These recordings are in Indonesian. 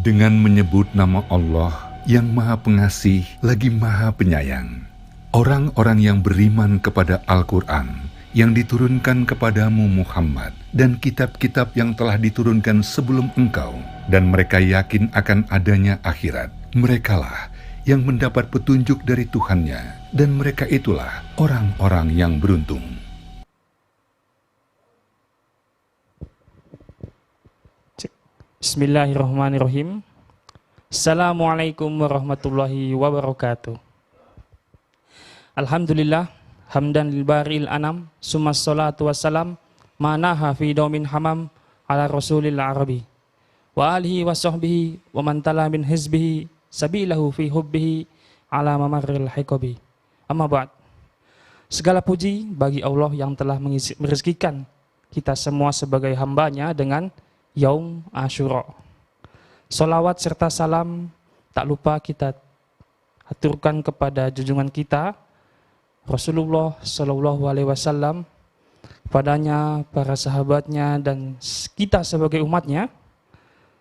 Dengan menyebut nama Allah yang Maha Pengasih lagi Maha Penyayang. Orang-orang yang beriman kepada Al-Quran yang diturunkan kepadamu Muhammad dan kitab-kitab yang telah diturunkan sebelum engkau, dan mereka yakin akan adanya akhirat, merekalah yang mendapat petunjuk dari Tuhannya, dan mereka itulah orang-orang yang beruntung. Bismillahirrahmanirrahim. Assalamualaikum warahmatullahi wabarakatuh. Alhamdulillah, hamdan lil baril anam, summas salatu wassalam, manaha fi daumin hamam ala rasulil arabi, wa alihi wa sahbihi wa man tala min hizbihi sabilahu fi hubbihi ala mamarril hiqabi. Amma ba'd. Segala puji bagi Allah yang telah merezekikan kita semua sebagai hambanya dengan Yaum Asyura. Salawat serta salam tak lupa kita aturkan kepada junjungan kita Rasulullah Shallallahu Alaihi Wasallam, padanya, para sahabatnya, dan kita sebagai umatnya.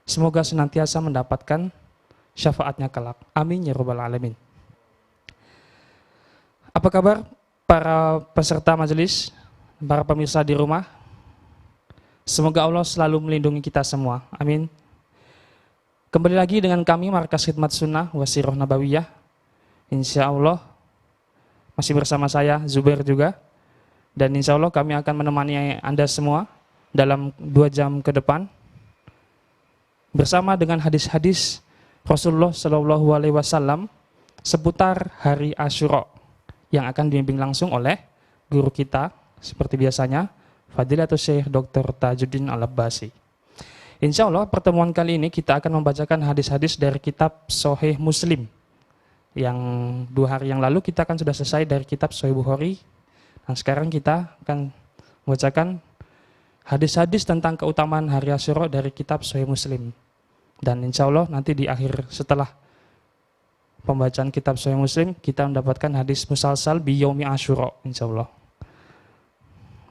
Semoga senantiasa mendapatkan syafaatnya kelak. Amin ya rabbal alamin. Apa kabar para peserta majelis, para pemirsa di rumah? Semoga Allah selalu melindungi kita semua. Amin. Kembali lagi dengan kami Markas Khidmat Sunnah Wasiroh Nabawiyah. Insya Allah masih bersama saya Zubair juga. Dan insya Allah kami akan menemani Anda semua dalam 2 jam ke depan bersama dengan hadis-hadis Rasulullah Shallallahu Alaihi Wasallam seputar hari Asyura yang akan dibimbing langsung oleh guru kita seperti biasanya, Fadilatul Syekh Dr. Tajuddin Al-Abbasi. Insya Allah pertemuan kali ini kita akan membacakan hadis-hadis dari kitab Sahih Muslim. Yang 2 hari yang lalu kita kan sudah selesai dari kitab Sahih Bukhari. Dan sekarang kita akan membacakan hadis-hadis tentang keutamaan hari Asyura dari kitab Sahih Muslim. Dan insya Allah nanti di akhir setelah pembacaan kitab Sahih Muslim kita mendapatkan hadis musalsal bi yaumi Asyura insya Allah.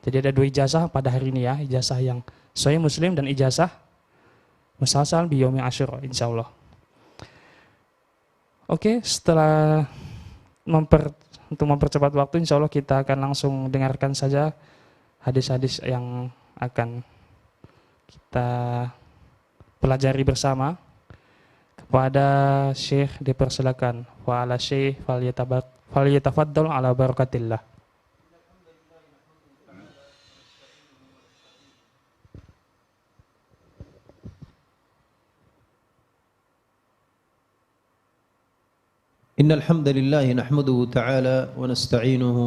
Jadi ada 2 ijazah pada hari ini ya, ijazah yang Sahih Muslim dan ijazah musalsal bi yaumi Asyura insyaallah. Oke, setelah untuk mempercepat waktu insyaallah kita akan langsung dengarkan saja hadis-hadis yang akan kita pelajari bersama. Kepada Syekh dipersilakan. Wa ala Syekh falyatafaddal ala barakatillah. إن الحمد لله نحمده تعالى ونستعينه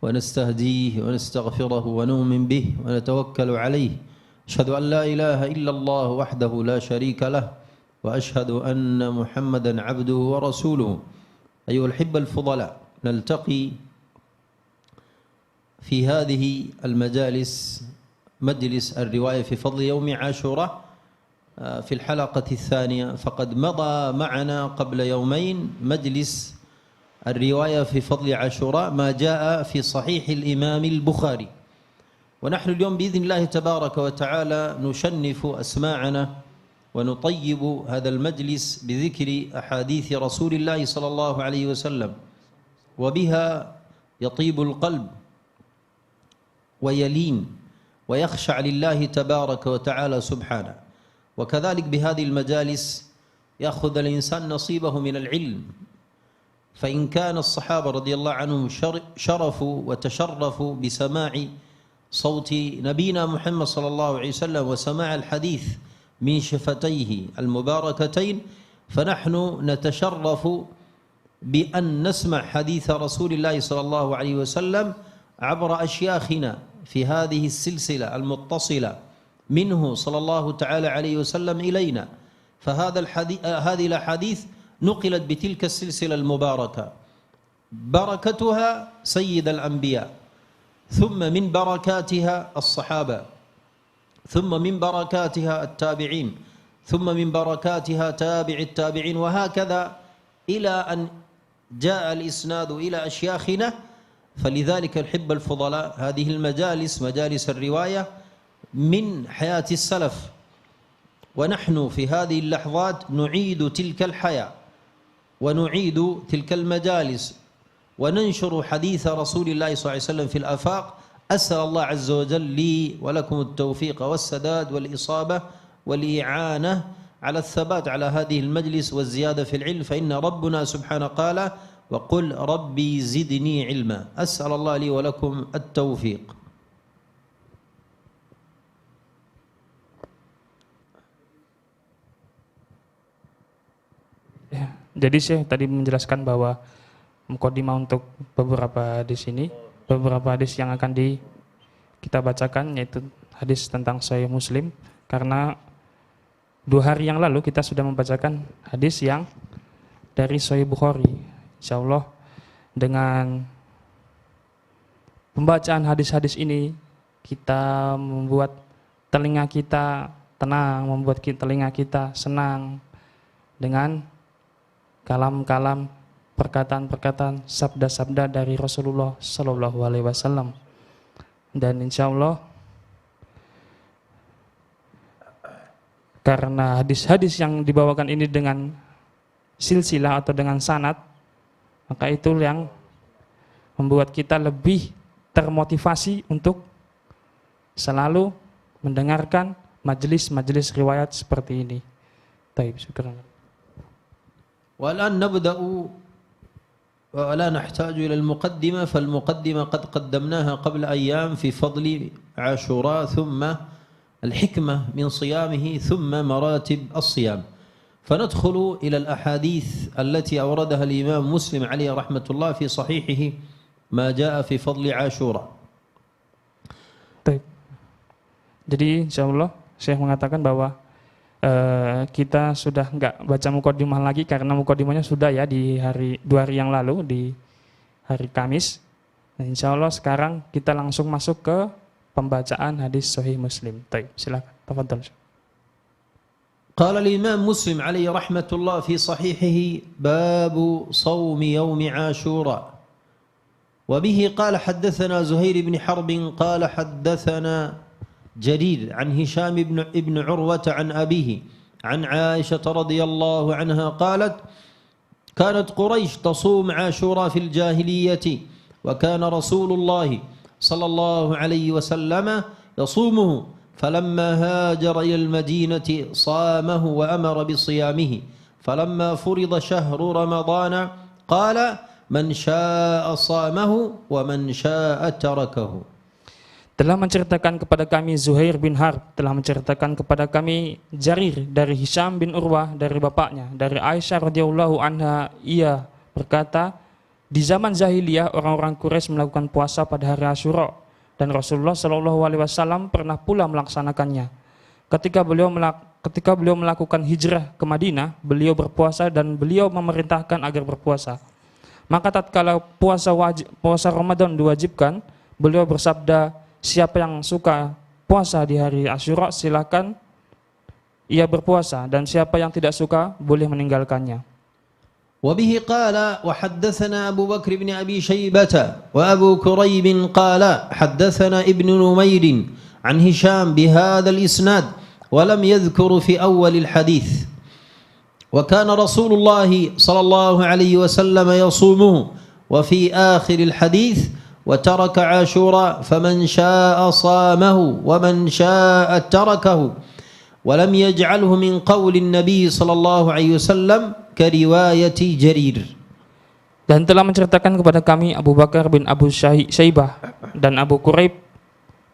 ونستهديه ونستغفره ونؤمن به ونتوكل عليه أشهد أن لا إله إلا الله وحده لا شريك له وأشهد أن محمدا عبده ورسوله أيها الأحبة الفضلاء نلتقي في هذه المجالس مجلس الرواية في فضل يوم عاشوراء في الحلقة الثانية فقد مضى معنا قبل يومين مجلس الرواية في فضل عاشوراء ما جاء في صحيح الإمام البخاري ونحن اليوم بإذن الله تبارك وتعالى نشنف أسماعنا ونطيب هذا المجلس بذكر أحاديث رسول الله صلى الله عليه وسلم وبها يطيب القلب ويلين ويخشع لله تبارك وتعالى سبحانه وكذلك بهذه المجالس يأخذ الإنسان نصيبه من العلم فإن كان الصحابة رضي الله عنهم شرفوا وتشرفوا بسماع صوت نبينا محمد صلى الله عليه وسلم وسماع الحديث من شفتيه المباركتين فنحن نتشرف بأن نسمع حديث رسول الله صلى الله عليه وسلم عبر أشياخنا في هذه السلسلة المتصلة منه صلى الله تعالى عليه وسلم إلينا هذه الأحاديث نقلت بتلك السلسلة المباركة بركتها سيد الأنبياء ثم من بركاتها الصحابة ثم من بركاتها التابعين ثم من بركاتها تابع التابعين وهكذا إلى أن جاء الإسناد إلى أشياخنا فلذلك الحب الفضلاء هذه المجالس مجالس الرواية من حياة السلف ونحن في هذه اللحظات نعيد تلك الحياة ونعيد تلك المجالس وننشر حديث رسول الله صلى الله عليه وسلم في الآفاق. أسأل الله عز وجل لي ولكم التوفيق والسداد والإصابة والإعانة على الثبات على هذه المجلس والزيادة في العلم، فإن ربنا سبحانه قال وقل ربي زدني علما. أسأل الله لي ولكم التوفيق. Jadi Syekh tadi menjelaskan bahwa mukadimah untuk beberapa hadis ini, beberapa hadis yang akan kita bacakan yaitu hadis tentang Sahih Muslim, karena 2 hari yang lalu kita sudah membacakan hadis yang dari Sahih Bukhari. Insyaallah dengan pembacaan hadis-hadis ini kita membuat telinga kita tenang, membuat telinga kita senang dengan kalam-kalam, perkataan-perkataan, sabda-sabda dari Rasulullah Sallallahu Alaihi Wasallam. Dan insya Allah karena hadis-hadis yang dibawakan ini dengan silsilah atau dengan sanad, maka itu yang membuat kita lebih termotivasi untuk selalu mendengarkan majelis-majelis riwayat seperti ini. Baik, syukran. والآن نبدأ ولا نحتاج إلى المقدمة، فالمقدمة قد قدمناها قبل أيام في فضل عاشوراء ثم الحكمة من صيامه ثم مراتب الصيام. فندخل إلى الأحاديث التي أوردها الإمام مسلم عليه رحمة الله في صحيحه ما جاء في فضل عاشوراء. طيب. Jadi insyaallah Syekh mengatakan bahwa kita sudah nggak baca mukadimah lagi karena mukadimahnya sudah ya di 2 hari yang lalu di hari Kamis. Nah, insyaallah sekarang kita langsung masuk ke pembacaan hadis Sahih Muslim. Baik, silakan. Tafadhal. قال الإمام مسلم عليه رحمة الله في صحيحه باب صوم يوم عاشوراء وبه قال حدثنا زهير بن حرب قال حدثنا جرير عن هشام بن عروة عن أبيه عن عائشة رضي الله عنها قالت كانت قريش تصوم عاشوراء في الجاهلية وكان رسول الله صلى الله عليه وسلم يصومه فلما هاجر إلى المدينة صامه وأمر بصيامه فلما فرض شهر رمضان قال من شاء صامه ومن شاء تركه. Telah menceritakan kepada kami Zuhair bin Harb, telah menceritakan kepada kami Jarir dari Hisham bin Urwah dari bapaknya, dari Aisyah radhiyallahu anha, ia berkata, di zaman jahiliyah orang-orang Quraisy melakukan puasa pada hari Asyura dan Rasulullah Shallallahu Alaihi Wasallam pernah pula melaksanakannya. Ketika beliau melakukan hijrah ke Madinah, beliau berpuasa dan beliau memerintahkan agar berpuasa. Maka tatkala puasa Ramadan diwajibkan, beliau bersabda, siapa yang suka puasa di hari Asyura silakan ia berpuasa, dan siapa yang tidak suka boleh meninggalkannya. وبه قال وحدثنا أبو بكر بن أبي شيبة وأبو كريب قال حدثنا ابن نمير عن هشام بهذا الإسناد ولم يذكر في أول الحديث وكان رسول الله صلى الله عليه وسلم يصومه وفي آخر الحديث وترك عاشوراء فمن شاء صامه ومن شاء تركه ولم يجعله من قول النبي صلى الله عليه وسلم كرواية جرير. Dan telah menceritakan kepada kami Abu Bakar bin Abu Syaibah dan Abu Quraib,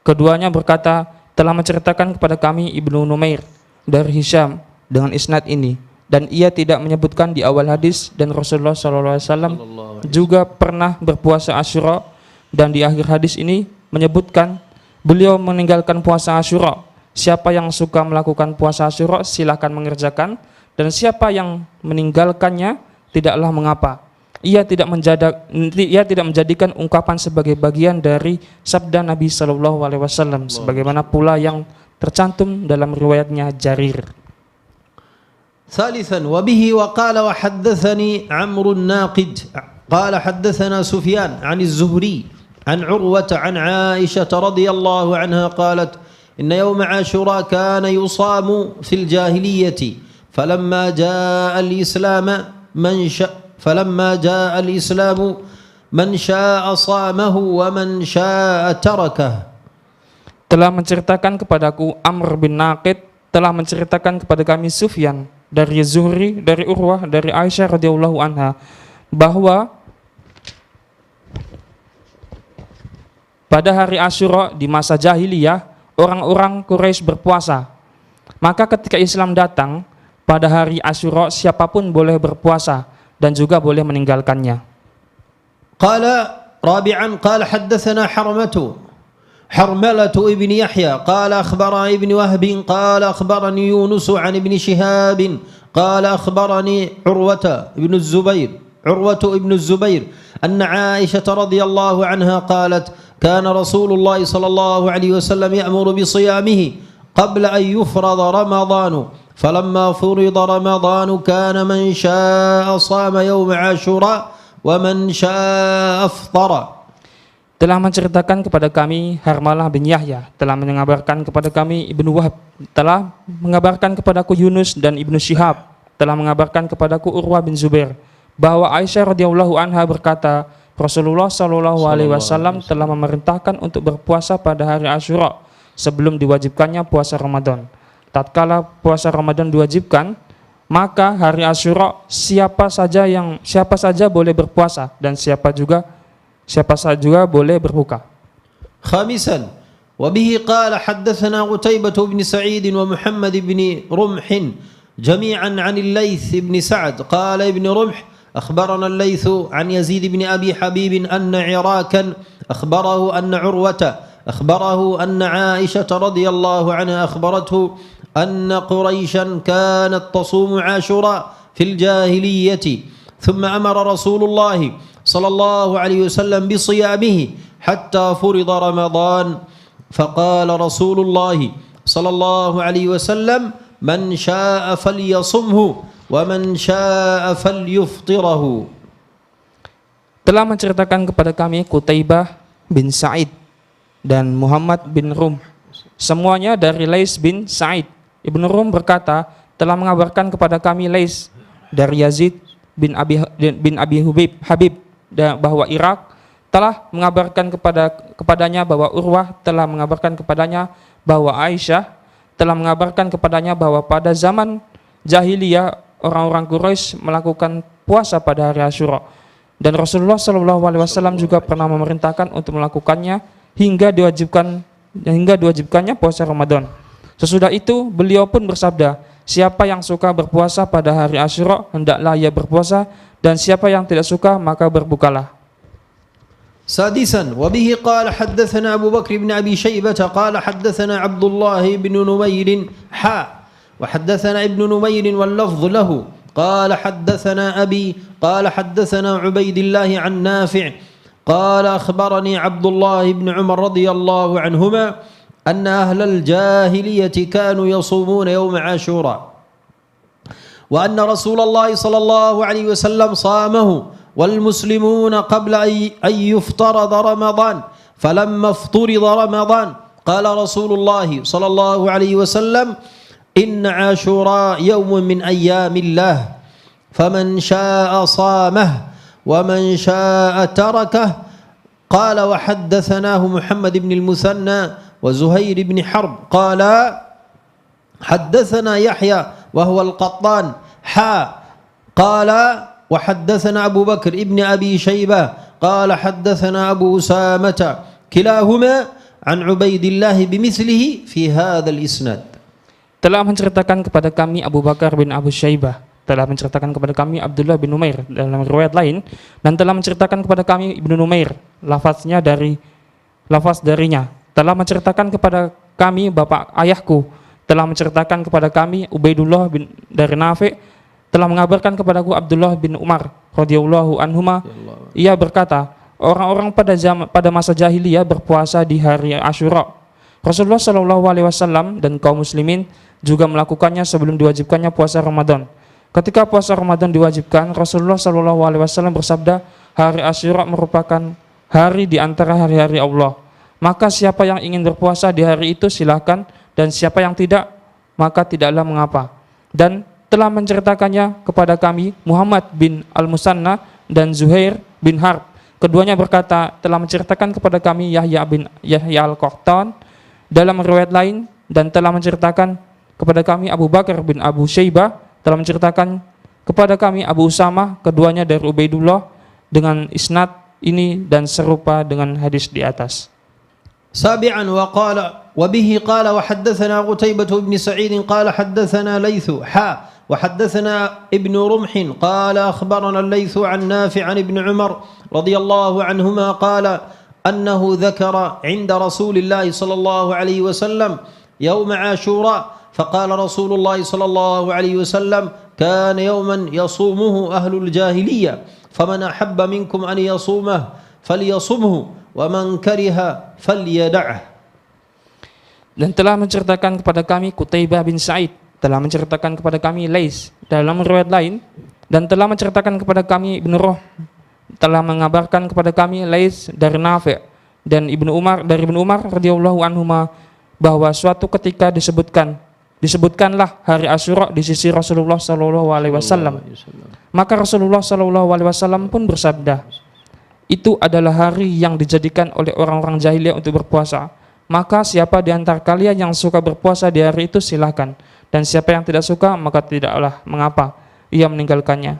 keduanya berkata, telah menceritakan kepada kami Ibnu Numair dari Hisham dengan isnad ini, dan ia tidak menyebutkan di awal hadis, dan Rasulullah SAW juga pernah berpuasa Asyura, dan di akhir hadis ini menyebutkan beliau meninggalkan puasa Asyura. Siapa yang suka melakukan puasa Asyura silakan mengerjakan, dan siapa yang meninggalkannya tidaklah mengapa. Ia tidak menjadikan ungkapan sebagai bagian dari sabda Nabi Shallallahu Alaihi Wasallam, sebagaimana pula yang tercantum dalam riwayatnya Jarir. ثالثا وبه وقال وحدثني عمرو الناقد قال حدثنا سفيان عن الزهري عن عروة عن عائشة رضي الله عنها قالت إن يوم عاشوراء كان يصام في الجاهلية فلما جاء الإسلام من شاء صامه ومن شاء تركه. Telah menceritakan kepadaku Amr bin Naqid, telah menceritakan kepada kami Sufyan dari Zuhri, dari Urwah, dari Aisyah radhiyallahu anha, bahwa pada hari Asyura di masa jahiliyah orang-orang Quraisy berpuasa. Maka ketika Islam datang pada hari Asyura siapapun boleh berpuasa dan juga boleh meninggalkannya. Qala rabi'an qala haddatsana حرملة ابن يحيى قال أخبرني ابن وهب قال أخبرني يونس عن ابن شهاب قال أخبرني عروة ابن الزبير أن عائشة رضي الله عنها قالت كان رسول الله صلى الله عليه وسلم يأمر بصيامه قبل أن يفرض رمضان فلما فرض رمضان كان من شاء صام يوم عاشوراء ومن شاء أفطر. Telah menceritakan kepada kami Harmalah bin Yahya, telah mengabarkan kepada kami Ibnu Wahab, telah mengabarkan kepadaku Yunus dan Ibnu Syihab, telah mengabarkan kepadaku Urwah bin Zubair, bahwa Aisyah radhiyallahu anha berkata, Rasulullah shallallahu alaihi wasallam telah memerintahkan untuk berpuasa pada hari Asyura sebelum diwajibkannya puasa Ramadan. Tatkala puasa Ramadan diwajibkan, maka hari Asyura siapa saja boleh berpuasa dan siapa saja boleh berbuka. Khamisan, wa bihi qala haddatsana Qutaibah bin Sa'id wa Muhammad bin Rumh jami'an 'an al-Laits bin Sa'd qala ibn Rumh akhbarana al-Laits 'an Yazid bin Abi Habib anna Irakan akhbarahu anna Urwata akhbarahu anna Aisyah radhiyallahu anha akhbarathu anna Quraisyan kanat tasumu Ashura fil jahiliyyah thumma amara Rasulullah صلى الله عليه وسلم بصيامه حتى فرض رمضان فقال رسول الله صلى الله عليه وسلم من شاء فليصمه ومن شاء فليفطره. Telah menceritakan kepada kami Qutaibah bin Sa'id dan Muhammad bin Rum, semuanya dari Lais bin Sa'id. Ibnu Rum berkata, telah mengabarkan kepada kami Lais dari Yazid bin Abi Habib bahwa Irak telah mengabarkan kepadanya bahwa Urwah telah mengabarkan kepadanya bahwa Aisyah telah mengabarkan kepadanya bahwa pada zaman jahiliyah orang-orang Quraisy melakukan puasa pada hari Asyura dan Rasulullah SAW juga pernah memerintahkan untuk melakukannya hingga diwajibkannya puasa Ramadan. Sesudah itu beliau pun bersabda, siapa yang suka berpuasa pada hari Asyura hendaklah ia berpuasa, dan siapa yang tidak suka maka berbukalah. سادسا وبه قال حدثنا أبو بكر بن أبي شيبة قال حدثنا عبد الله بن نمير وحدثنا ابن نمير واللفظ له قال حدثنا أبي قال حدثنا عبيد الله عن نافع قال أخبرني عبد الله بن عمر رضي الله عنهما أن أهل الجاهلية كانوا يصومون يوم عاشوراء وأن رسول الله صلى الله عليه وسلم صامه والمسلمون قبل أن يفترض رمضان فلما افترض رمضان قال رسول الله صلى الله عليه وسلم إن عاشوراء يوم من أيام الله فمن شاء صامه ومن شاء تركه قال وحدثناه محمد بن المثنى وزهير بن حرب قال حدثنا يحيى وهو القطان قال وحدثنا أبو بكر ابن أبي شيبة قال حدثنا أبو أسامة كلاهما عن عبيد الله بمثله في هذا الإسناد. Telah menceritakan kepada kami Abu Bakar bin Abu Syaibah, telah menceritakan kepada kami Abdullah bin Numair dalam riwayat lain, dan telah menceritakan kepada kami Ibnu Numair, lafaz darinya, telah menceritakan kepada kami bapak ayahku, telah menceritakan kepada kami Ubaidullah dari Nafi', telah mengabarkan kepadaku Abdullah bin Umar radhiyallahu anhuma, ia berkata, orang-orang pada masa jahiliyah berpuasa di hari Asyura. Rasulullah SAW dan kaum muslimin juga melakukannya sebelum diwajibkannya puasa Ramadan. Ketika puasa Ramadan diwajibkan, Rasulullah SAW bersabda, hari Asyura merupakan hari di antara hari-hari Allah. Maka siapa yang ingin berpuasa di hari itu silahkan, dan siapa yang tidak, maka tidaklah mengapa. Dan telah menceritakannya kepada kami Muhammad bin Al-Musanna dan Zuhair bin Harb. Keduanya berkata, telah menceritakan kepada kami Yahya bin Yahya Al-Qahtan dalam riwayat lain, dan telah menceritakan kepada kami Abu Bakar bin Abu Syaibah, telah menceritakan kepada kami Abu Usamah, keduanya dari Ubaidullah dengan isnad ini dan serupa dengan hadis di atas. سابعا وبه قال وحدثنا قتيبة بن سعيد قال حدثنا ليث وحدثنا ابن رمح قال أخبرنا الليث عن نافع عن ابن عمر رضي الله عنهما قال أنه ذكر عند رسول الله صلى الله عليه وسلم يوم عاشوراء فقال رسول الله صلى الله عليه وسلم كان يوما يصومه أهل الجاهلية فمن أحب منكم أن يصومه فليصمه ومن كره فليدعه. Dan telah menceritakan kepada kami Qutaibah bin Sa'id, telah menceritakan kepada kami Lais dalam riwayat lain, dan telah menceritakan kepada kami Ibnu Ruh, telah mengabarkan kepada kami Lais dari Nafi' dan Ibnu Umar dari Ibnu Umar radhiyallahu anhuma bahwa suatu ketika disebutkanlah hari Asyura di sisi Rasulullah sallallahu alaihi wasallam. Maka Rasulullah sallallahu alaihi wasallam pun bersabda, itu adalah hari yang dijadikan oleh orang-orang jahiliyah untuk berpuasa. Maka siapa di antara kalian yang suka berpuasa di hari itu silahkan, dan siapa yang tidak suka maka tidaklah mengapa ia meninggalkannya.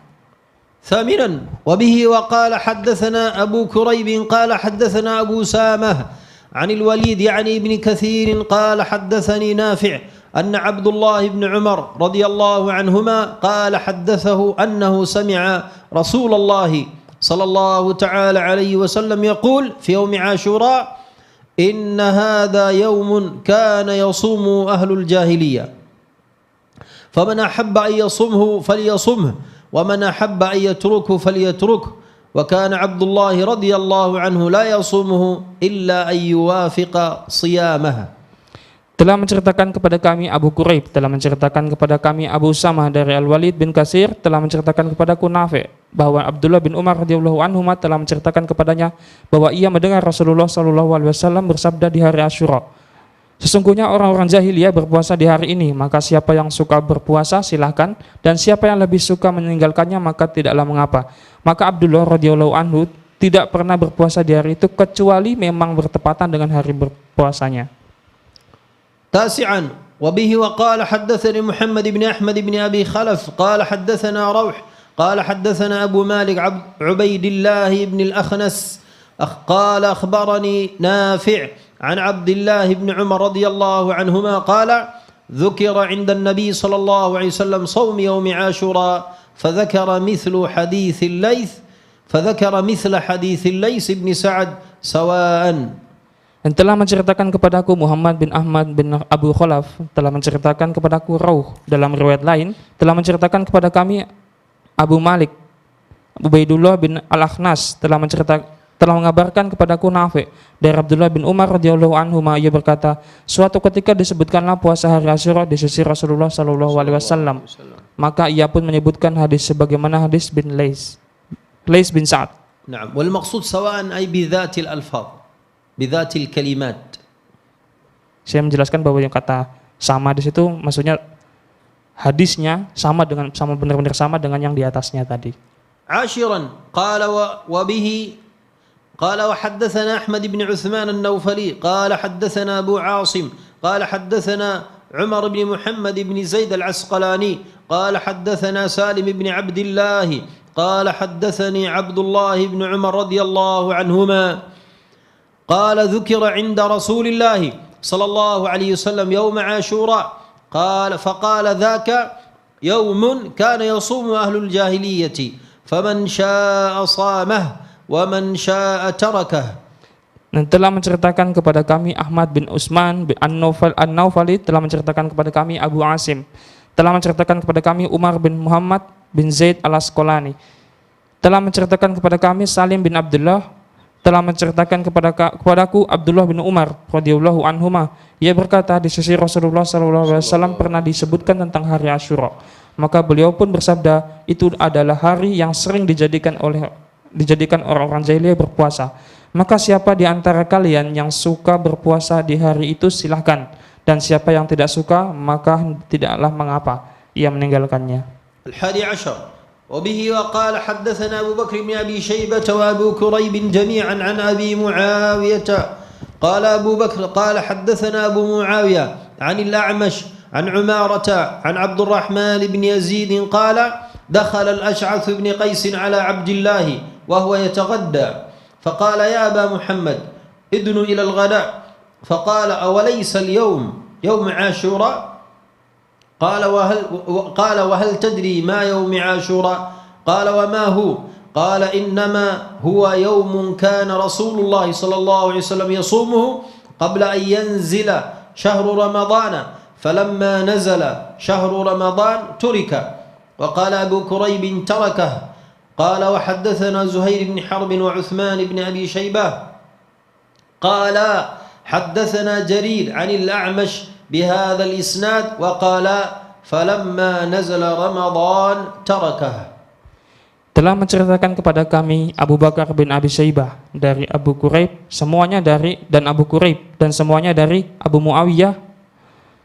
ثامنا وبه وقال حدثنا أبو كريب قال حدثنا أبو سامة عن الوليد يعني ابن كثير قال حدثني نافع أن عبد الله بن عمر رضي الله عنهما قال حدثه أنه سمع رسول الله صلى الله تعالى عليه وسلم يقول في يوم عاشوراء إن هذا يوم كان يصوم أهل الجاهلية فمن أحب أن يصومه فليصمه ومن أحب أن يتركه فليتركه وكان عبد الله رضي الله عنه لا يصومه إلا أن يوافق صيامه. Telah menceritakan kepada kami Abu Quraib, telah menceritakan kepada kami Abu Usamah dari Al-Walid bin Katsir, telah menceritakan kepadaku Nafi' bahwa Abdullah bin Umar radhiyallahu anhuma telah menceritakan kepadanya bahwa ia mendengar Rasulullah sallallahu alaihi wasallam bersabda di hari Asyura, sesungguhnya orang-orang jahiliyah berpuasa di hari ini, maka siapa yang suka berpuasa silahkan, dan siapa yang lebih suka meninggalkannya maka tidaklah mengapa. Maka Abdullah radhiyallahu anhu tidak pernah berpuasa di hari itu kecuali memang bertepatan dengan hari berpuasanya. تاسعا وبه وقال حدثني محمد بن أحمد بن أبي خلف قال حدثنا روح قال حدثنا أبو مالك عبيد الله بن الأخنس قال أخبرني نافع عن عبد الله بن عمر رضي الله عنهما قال ذكر عند النبي صلى الله عليه وسلم صوم يوم عاشوراء فذكر مثل حديث الليث بن سعد سواء. Dan telah menceritakan kepadaku Muhammad bin Ahmad bin Abu Khalaf, telah menceritakan kepadaku Rauh dalam riwayat lain, telah menceritakan kepada kami Abu Malik Ubaidullah bin Al-Akhnas, telah mengabarkan kepadaku Nafi' dari Abdullah bin Umar radhiyallahu anhu, ia berkata, suatu ketika disebutkanlah puasa hari Asyura di sisi Rasulullah sallallahu alaihi wasallam, maka ia pun menyebutkan hadis sebagaimana hadis bin Lais bin Sa'ad. Naam, wal maqsud sawa'an ay bi dhatil alfaz, bi dhatil kalimat. Saya menjelaskan bahwa yang kata sama di situ maksudnya hadisnya sama benar-benar sama dengan yang di atasnya tadi. Ashiran qala wa bihi قال وحدثنا أحمد بن عثمان النوفلي قال حدثنا أبو عاصم قال حدثنا عمر بن محمد بن زيد العسقلاني قال حدثنا سالم بن عبد الله قال حدثني عبد الله بن عمر رضي الله عنهما قال ذكر عند رسول الله صلى الله عليه وسلم يوم عاشوراء فقال ذاك يوم كان يصوم أهل الجاهلية فمن شاء صامه وَمَنْ شَاءَ تَرَكَهُ. Dan telah menceritakan kepada kami Ahmad bin Utsman bin An-Naufali, telah menceritakan kepada kami Abu Asim, telah menceritakan kepada kami Umar bin Muhammad bin Zaid al-Asqalani, telah menceritakan kepada kami Salim bin Abdullah, telah menceritakan kepadaku Abdullah bin Umar radhiyallahu anhuma, ia berkata di sisi Rasulullah sallallahu alaihi wasallam pernah disebutkan tentang hari Asyura, maka beliau pun bersabda, itu adalah hari yang sering dijadikan orang-orang jahiliyah berpuasa. Maka siapa di antara kalian yang suka berpuasa di hari itu silahkan, dan siapa yang tidak suka maka tidaklah mengapa ia meninggalkannya. الحادي عشر وبه وقال حدثنا أبو بكر بن أبي شيبة وأبو كريب جميعا عن أبي معاوية قال أبو بكر قال حدثنا أبو معاوية عن الأعمش عن عمارة عن عبد الرحمن بن يزيد قال دخل الأشعث بن قيس على عبد الله وهو يتغدى فقال يا أبا محمد ادن إلى الغداء فقال أوليس اليوم يوم عاشوراء قال وهل تدري ما يوم عاشوراء قال وما هو قال إنما هو يوم كان رسول الله صلى الله عليه وسلم يصومه قبل أن ينزل شهر رمضان فلما نزل شهر رمضان ترك وقال أبو كريب تركه قال وحدثنا زهير بن حرب وعثمان بن أبي شيبة قال حدثنا جرير عن الأعمش بهذا الإسناد وقال فلما نزل رمضان تركه. Telah menceritakan kepada kami Abu Bakar bin Abi Syaibah dari Abu Quraib, semuanya dari dan Abu Quraib dan semuanya dari Abu Muawiyah.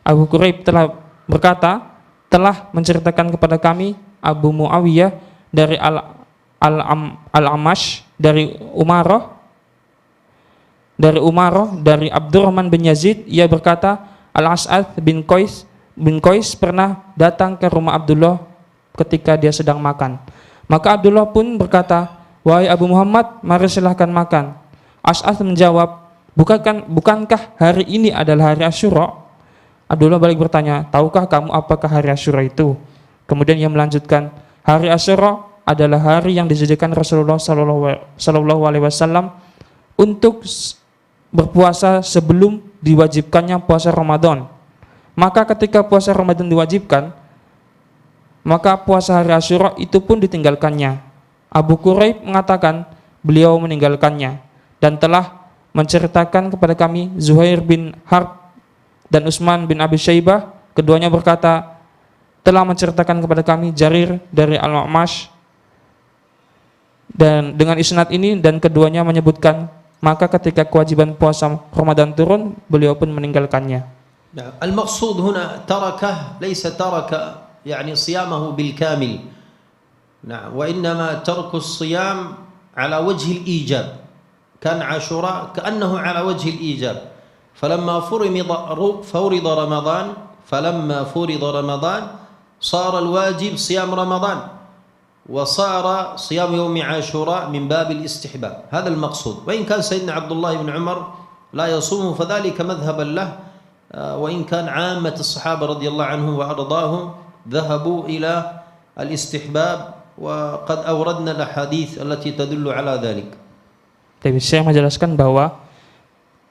Abu Quraib telah berkata, telah menceritakan kepada kami Abu Muawiyah dari Al-Amash dari Umaroh dari Abdurrahman bin Yazid, ia berkata Al-As'ad bin Qais pernah datang ke rumah Abdullah ketika dia sedang makan. Maka Abdullah pun berkata, wahai Abu Muhammad, mari silahkan makan. As'ad menjawab, bukankah hari ini adalah hari Asyura? Abdullah balik bertanya, tahukah kamu apakah hari Asyura itu? Kemudian ia melanjutkan, hari Asyura adalah hari yang dijadikan Rasulullah Sallallahu Alaihi Wasallam untuk berpuasa sebelum diwajibkannya puasa Ramadan. Maka ketika puasa Ramadan diwajibkan, maka puasa hari Asyura itu pun ditinggalkannya. Abu Quraib mengatakan beliau meninggalkannya dan telah menceritakan kepada kami Zuhair bin Harb dan Utsman bin Abi Syaibah, keduanya berkata telah menceritakan kepada kami Jarir dari Al-Amash dan dengan isnad ini, dan keduanya menyebutkan maka ketika kewajiban puasa Ramadan turun, beliau pun meninggalkannya. المقصود هنا تركه ليس ترك يعني صيامه بالكامل، نعم، وإنما ترك الصيام على وجه الإيجاب، كان عاشوراء كأنه على وجه الإيجاب، فلما فرض رمضان صار الواجب صيام رمضان، وصار صيام يوم عاشوراء من باب الاستحباب. هذا المقصود. وإن كان سيدنا عبد الله بن عمر لا يصوم فذلك مذهبا له، وإن كان عامة الصحابة رضي الله عنهم وأرضاهم ذهبوا إلى الاستحباب، وقد أوردنا الأحاديث التي تدل على ذلك. Tapi saya menjelaskan bahwa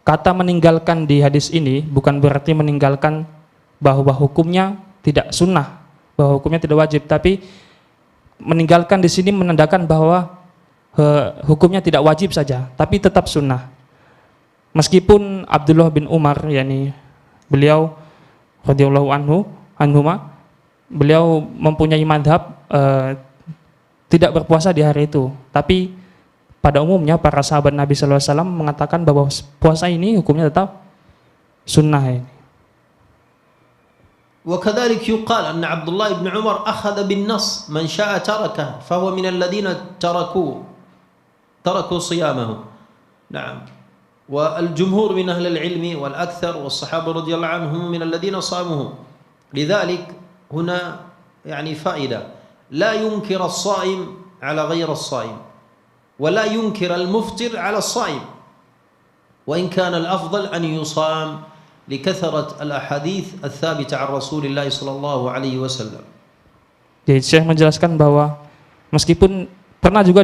kata meninggalkan di hadis ini bukan berarti meninggalkan bahwa hukumnya tidak sunnah, bahwa hukumnya tidak wajib, tapi meninggalkan di sini menandakan bahwa hukumnya tidak wajib saja, tapi tetap sunnah. Meskipun Abdullah bin Umar, yakni beliau radhiyallahu anhuma, beliau mempunyai madhab tidak berpuasa di hari itu, tapi pada umumnya para sahabat Nabi SAW mengatakan bahwa puasa ini hukumnya tetap sunnah ini. وكذلك يقال أن عبد الله بن عمر أخذ بالنص من شاء تركه فهو من الذين تركوا صيامه، نعم، والجمهور من أهل العلم والأكثر والصحابة رضي الله عنهم من الذين صاموه. لذلك هنا يعني فائدة، لا ينكر الصائم على غير الصائم، ولا ينكر المفطر على الصائم، وإن كان الأفضل أن يصام لكثرة الأحاديث الثابتة عن رسول الله صلى الله عليه وسلم. Jadi Syekh menjelaskan bahwa meskipun pernah juga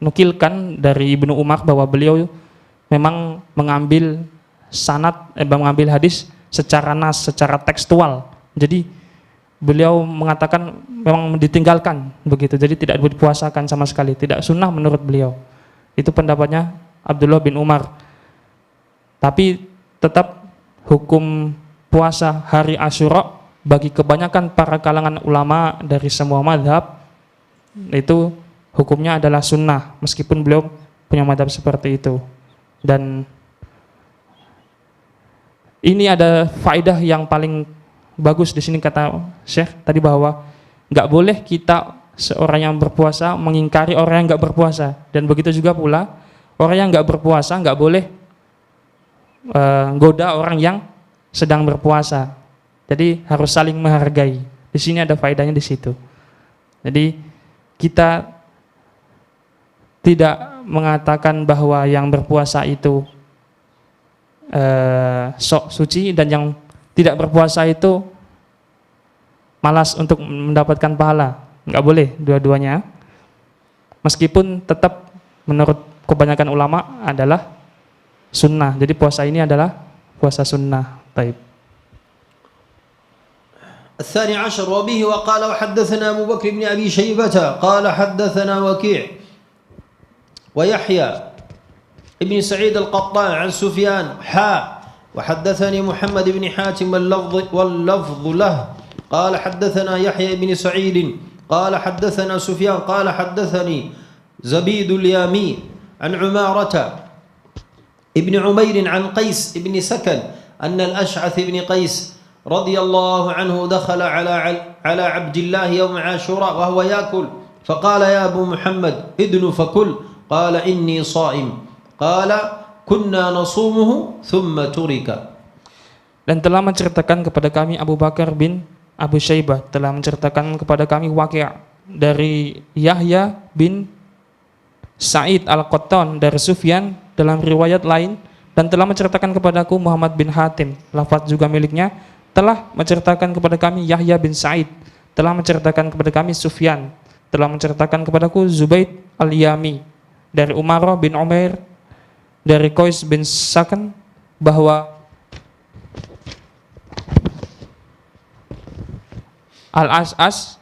nukilkan dari Ibnu Umar bahwa beliau memang mengambil mengambil hadis secara nas, secara tekstual. Jadi beliau mengatakan memang ditinggalkan begitu, jadi tidak dipuasakan sama sekali, tidak sunnah menurut beliau. Itu pendapatnya Abdullah bin Umar. Tapi tetap hukum puasa hari Asyura bagi kebanyakan para kalangan ulama dari semua madhab itu hukumnya adalah sunnah, meskipun beliau punya madhab seperti itu. Dan ini ada faedah yang paling bagus di sini kata Syekh tadi, bahwa nggak boleh kita seorang yang berpuasa mengingkari orang yang nggak berpuasa, dan begitu juga pula orang yang nggak berpuasa nggak boleh goda orang yang sedang berpuasa. Jadi harus saling menghargai. Di sini ada faedahnya di situ. Jadi kita tidak mengatakan bahwa yang berpuasa itu sok suci dan yang tidak berpuasa itu malas untuk mendapatkan pahala. Nggak boleh dua-duanya. Meskipun tetap menurut kebanyakan ulama adalah sunnah. Jadi puasa ini adalah puasa sunnah. Taib. الثاني عشر وبه وقال وحدثنا أبو بكر بن أبي شيبة قال حدثنا وكيع ويحيى ابن سعيد القطان عن سفيان وحدثني محمد بن حاتم واللفظ له قال حدثنا يحيى بن سعيد قال حدثنا سفيان قال حدثني زبيد اليامي عن عمارة ابن عمير عن قيس بن سكن أن الأشعث بن قيس رضي الله عنه دخل على عبد الله يوم عاشوراء وهو يأكل فقال يا أبو محمد ادن فكل قال إني صائم قال كنا نصومه ثم ترك. Dan telah menceritakan kepada kami Abu Bakar bin Abu Syaibah, telah menceritakan kepada kami Waqi' dari Yahya bin Sa'id Al-Qattan dari Sufyan dalam riwayat lain, dan telah menceritakan kepadaku Muhammad bin Hatim, lafaz juga miliknya, telah menceritakan kepada kami Yahya bin Sa'id, telah menceritakan kepada kami Sufyan, telah menceritakan kepadaku Zubaid Al-Yami dari Umarah bin Umair dari Qais bin Sakan bahwa Al-As'as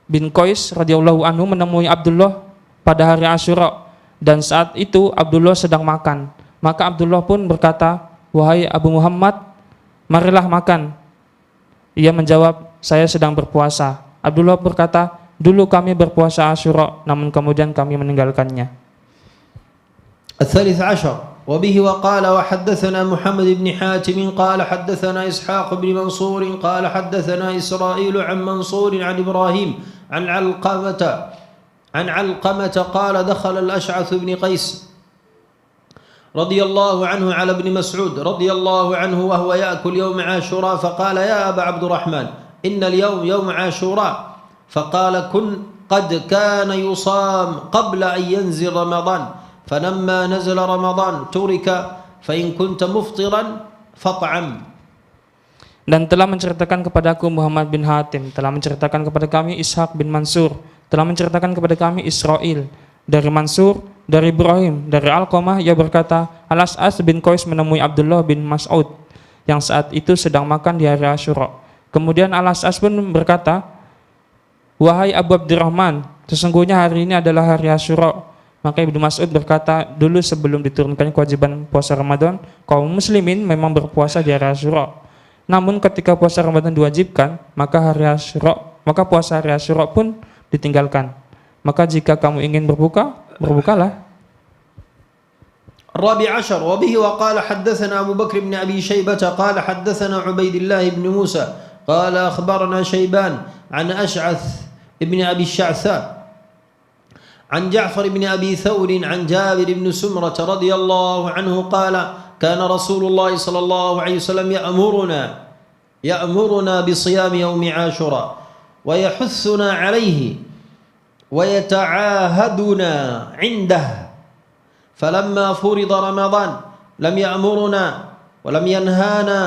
bin Qais radhiyallahu anhu menemui Abdullah pada hari Asyura, dan saat itu Abdullah sedang makan. Maka Abdullah pun berkata, "Wahai Abu Muhammad, marilah makan." Ia menjawab, "Saya sedang berpuasa." Abdullah berkata, "Dulu kami berpuasa Asyura, namun kemudian kami meninggalkannya." الثالث عشر وبه وقال وحدثنا محمد بن حاتم قال حدثنا إسحاق بن منصور قال حدثنا إسرائيل عن منصور عن إبراهيم عن علقمة قال دخل الأشعث بن قيس رضي الله عنه على ابن مسعود رضي الله عنه وهو يأكل يوم عاشوراء فقال يا أبا عبد الرحمن إن اليوم يوم عاشوراء فقال قد كان يصام قبل أن ينزل رمضان فلما نزل رمضان ترك فإن كنت مفطرا فاطعم. Dan telah menceritakan kepadaku Muhammad bin Hatim, telah menceritakan kepada kami Ishaq bin Mansur, telah menceritakan kepada kami Israel dari Mansur, dari Ibrahim, dari Alqamah, ia berkata, Al-As'as bin Qais menemui Abdullah bin Mas'ud yang saat itu sedang makan di hari Asyura. Kemudian Al-As'as pun berkata, "Wahai Abu Abdurrahman, sesungguhnya hari ini adalah hari Asyura." Maka Ibnu Mas'ud berkata, "Dulu sebelum diturunkan kewajiban puasa Ramadan, kaum muslimin memang berpuasa di hari Asyura. Namun ketika puasa Ramadan diwajibkan, maka puasa hari Asyura pun ditinggalkan. Maka jika kamu ingin berbuka, berbukalah." الرابع عشر وبه وقال حدثنا أبو بكر بن أبي شيبة قال حدثنا عبيد الله بن موسى قال أخبرنا شيبان عن أشعث بن أبي الشعثاء عن جعفر بن أبي ثور عن جابر بن سمرة رضي الله عنه قال كان رسول الله صلى الله عليه وسلم يأمرنا بصيام يوم عاشوراء ويحثنا عليه ويتعاهدنا عنده فلما فرض رمضان لم يأمرنا ولم ينهانا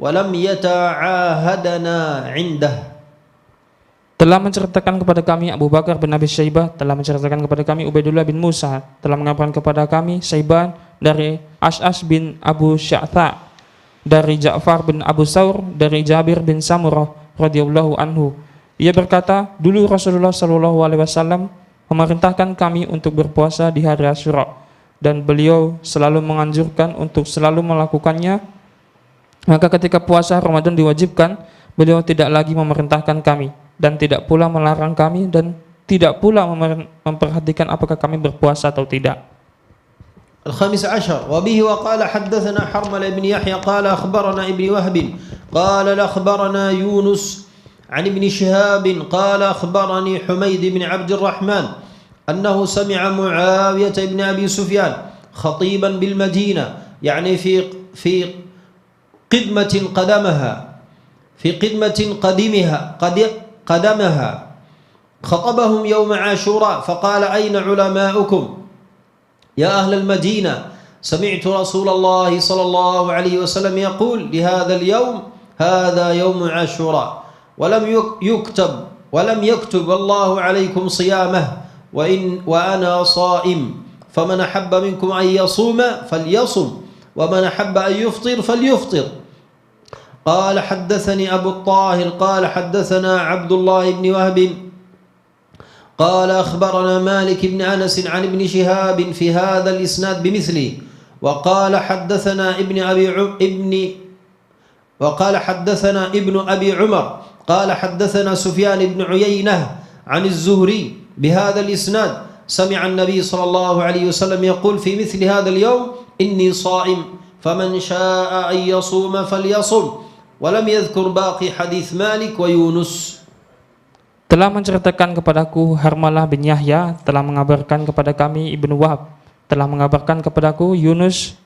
ولم يتعاهدنا عنده. Telah menceritakan kepada kami Abu Bakar bin Abi Syaibah, telah menceritakan kepada kami Ubaidullah bin Musa, telah mengabarkan kepada kami Syaiban dari Ash'as bin Abu Sya'tha, dari Ja'far bin Abu Saur, dari Jabir bin Samurah radhiyallahu anhu. Ia berkata, dulu Rasulullah sallallahu alaihi wasallam memerintahkan kami untuk berpuasa di hari Asyura, dan beliau selalu menganjurkan untuk selalu melakukannya. Maka ketika puasa Ramadan diwajibkan, beliau tidak lagi memerintahkan kami dan tidak pula melarang kami dan tidak pula memperhatikan apakah kami berpuasa atau tidak. الخامس عشر وبه وقال حدثنا حرمل بن يحيى قال أخبرنا ابن وهب قال أخبرنا يونس عن ابن شهاب قال أخبرني حميد بن عبد الرحمن أنه سمع معاوية بن أبي سفيان خطيبا بالمدينة يعني في قدمة قدمها خطبهم يوم عاشوراء فقال أين علماؤكم يا أهل المدينة سمعت رسول الله صلى الله عليه وسلم يقول لهذا اليوم هذا يوم عاشوراء ولم يكتب الله عليكم صيامه وأنا صائم فمن أحب منكم أن يصوم فليصم ومن أحب أن يفطر فليفطر. قال حدثني أبو الطاهر قال حدثنا عبد الله بن وهب قال أخبرنا مالك بن أنس عن ابن شهاب في هذا الإسناد بمثله وقال حدثنا ابن أبي عمر قال حدثنا سفيان بن عيينة عن الزهري بهذا الإسناد سمع النبي صلى الله عليه وسلم يقول في مثل هذا اليوم إني صائم فمن شاء أن يصوم فليصم ولم يذكر باقي حديث مالك ويونس. Telah menceritakan kepadaku Harmalah bin Yahya, telah mengabarkan kepada kami Ibnu Wahab, telah mengabarkan kepadaku Yunus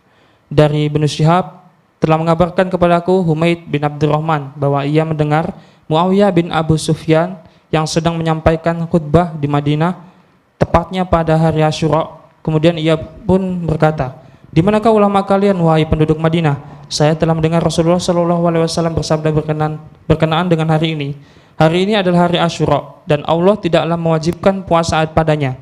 dari Ibnu Syihab, telah mengabarkan kepadaku Humaid bin Abdurrahman bahwa ia mendengar Muawiyah bin Abu Sufyan yang sedang menyampaikan khutbah di Madinah tepatnya pada hari Asyura. Kemudian ia pun berkata, "Di manakah ulama kalian wahai penduduk Madinah? Saya telah mendengar Rasulullah SAW bersabda berkenaan dengan hari ini. Hari ini adalah hari Asyura dan Allah tidaklah mewajibkan puasa padanya.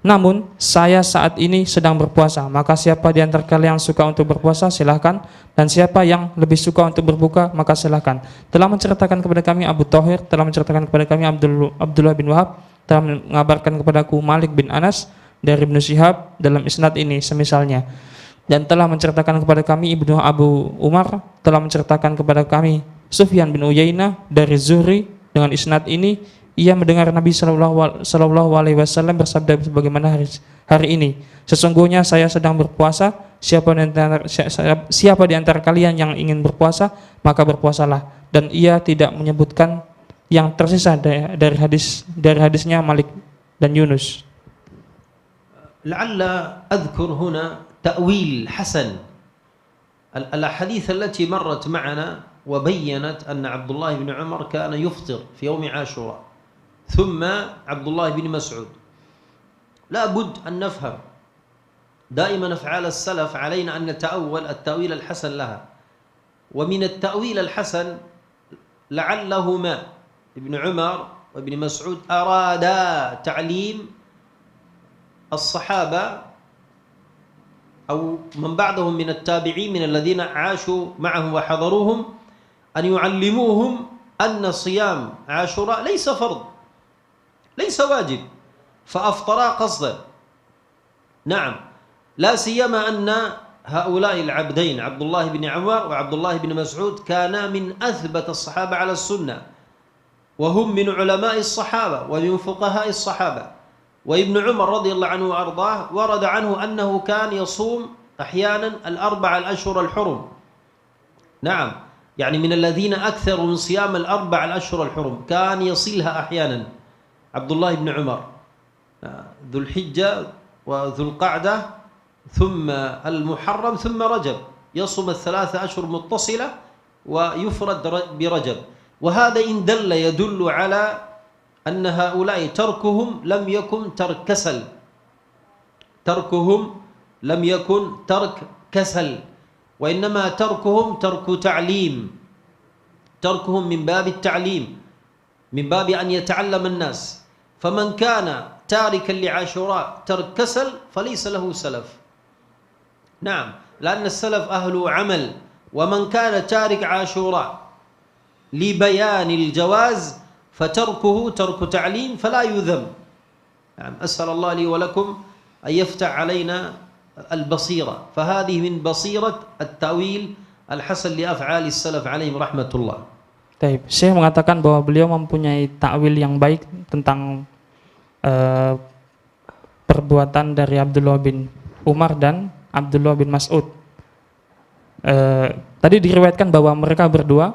Namun saya saat ini sedang berpuasa, maka siapa di antara kalian yang suka untuk berpuasa silahkan, dan siapa yang lebih suka untuk berbuka maka silahkan." Telah menceritakan kepada kami Abu Thahir, telah menceritakan kepada kami Abdullah bin Wahab, telah mengabarkan kepadaku Malik bin Anas dari Ibnu Syihab dalam isnad ini semisalnya, dan telah menceritakan kepada kami Ibnu Abu Umar, telah menceritakan kepada kami Sufyan bin Uyainah dari Zuhri dengan isnad ini, ia mendengar Nabi Shallallahu Alaihi Wasallam bersabda sebagaimana hari ini, "Sesungguhnya saya sedang berpuasa. Siapa di antara kalian yang ingin berpuasa, maka berpuasalah." Dan ia tidak menyebutkan yang tersisa dari hadisnya Malik dan Yunus. لعل أذكر هنا تأويل حسن الأحاديث التي مرت معنا وبينت أن عبد الله بن عمر كان يفطر في يوم عاشوراء ثم عبد الله بن مسعود. لا بد أن نفهم دائما أفعال السلف علينا أن نتأول التأويل الحسن لها، ومن التأويل الحسن لعلهما ابن عمر وابن مسعود أرادا تعليم الصحابة أو من بعدهم من التابعين من الذين عاشوا معهم وحضروهم أن يعلموهم أن صيام عاشوراء ليس فرض ليس واجب فأفطرا قصدا. نعم، لا سيما أن هؤلاء العبدين عبد الله بن عمر وعبد الله بن مسعود كانا من أثبت الصحابة على السنة، وهم من علماء الصحابة ومن فقهاء الصحابة. وابن عمر رضي الله عنه وأرضاه ورد عنه أنه كان يصوم أحيانا الأشهر الحرم. نعم، يعني من الذين أكثروا من صيام الأشهر الحرم، كان يصلها أحيانا عبد الله بن عمر، ذو الحجة وذو القعدة ثم المحرم ثم رجب، يصوم 3 أشهر متصلة ويفرد برجب. وهذا إن يدل على أن هؤلاء تركهم لم يكن ترك كسل، تركهم لم يكن ترك كسل، وإنما تركهم ترك تعليم، تركهم من باب التعليم، من باب أن يتعلم الناس. فمن كان تاركا لعاشوراء ترك كسل فليس له سلف. نعم، لأن السلف أهل عمل، ومن كان تارك عاشوراء لبيان الجواز فتركه ترك تعليم فلا يذم. نعم، أسأل الله لي ولكم أن يفتح علينا البصيرة، فهذه من بصيرة التأويل الحسن لأفعال السلف عليهم رحمة الله. Taib. Syekh mengatakan bahwa beliau mempunyai takwil yang baik tentang perbuatan dari Abdullah bin Umar dan Abdullah bin Mas'ud. Tadi diriwayatkan bahwa mereka berdua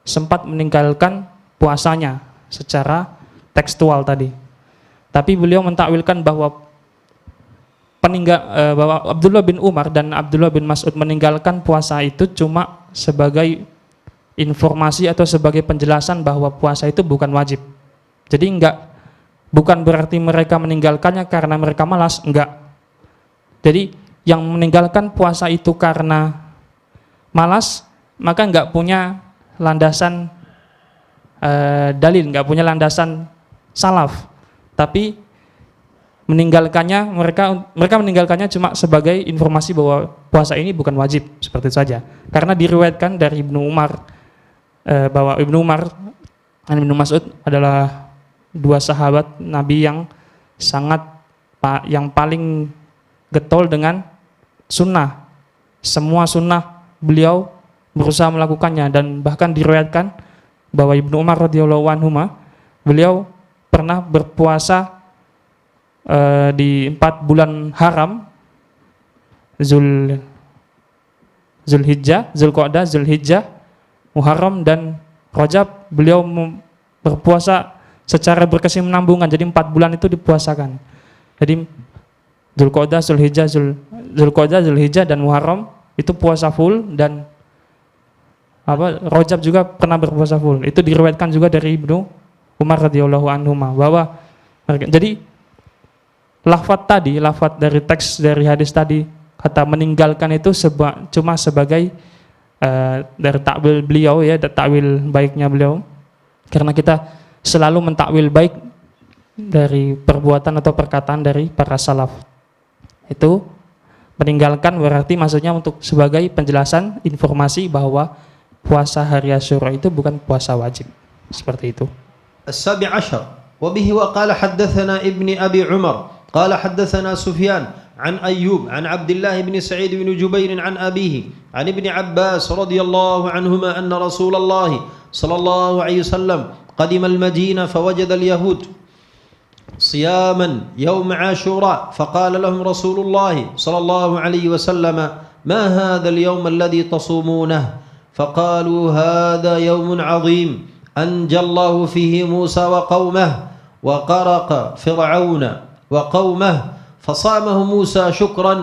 sempat meninggalkan puasanya secara tekstual tadi. Tapi beliau mentakwilkan bahwa bahwa Abdullah bin Umar dan Abdullah bin Mas'ud meninggalkan puasa itu cuma sebagai informasi atau sebagai penjelasan bahwa puasa itu bukan wajib. Jadi bukan berarti mereka meninggalkannya karena mereka malas, enggak. Jadi yang meninggalkan puasa itu karena malas, maka enggak punya landasan dalil, enggak punya landasan salaf. Tapi meninggalkannya mereka meninggalkannya cuma sebagai informasi bahwa puasa ini bukan wajib, seperti itu saja. Karena diriwayatkan dari Ibnu Umar bahwa Ibnu Umar dan Ibnu Mas'ud adalah dua sahabat Nabi yang paling getol dengan sunnah. Semua sunnah beliau berusaha melakukannya, dan bahkan diriwayatkan bahwa Ibnu Umar radhiyallahu anhu beliau pernah berpuasa di 4 bulan haram, Zulhijjah, Zulqa'dah, Zulhijjah, Muharram dan Rajab. Beliau berpuasa secara berkesinambungan, jadi 4 bulan itu dipuasakan. Jadi Zulqa'dah, Zulhijjah dan Muharram itu puasa full, dan Rajab juga pernah berpuasa full. Itu diriwayatkan juga dari Ibnu Umar radhiyallahu anhu bahwa jadi lafaz dari teks dari hadis tadi, kata meninggalkan itu cuma sebagai dari takwil beliau ya, takwil baiknya beliau. Karena kita selalu mentakwil baik dari perbuatan atau perkataan dari para salaf. Itu meninggalkan berarti maksudnya untuk sebagai penjelasan informasi bahwa puasa hari Asyura itu bukan puasa wajib. Seperti itu. السابع عشر وبه وقال حدثنا ابن أبي عمر قال حدثنا سفيان عن أيوب عن عبد الله بن سعيد بن جبير عن أبيه عن ابن عباس رضي الله عنهما أن رسول الله صلى الله عليه وسلم قدم المدينة فوجد اليهود صياما يوم عاشوراء فقال لهم رسول الله صلى الله عليه وسلم ما هذا اليوم الذي تصومونه فقالوا هذا يوم عظيم أنجى الله فيه موسى وقومه وغرق فرعون وقومه فصامه موسى شكرا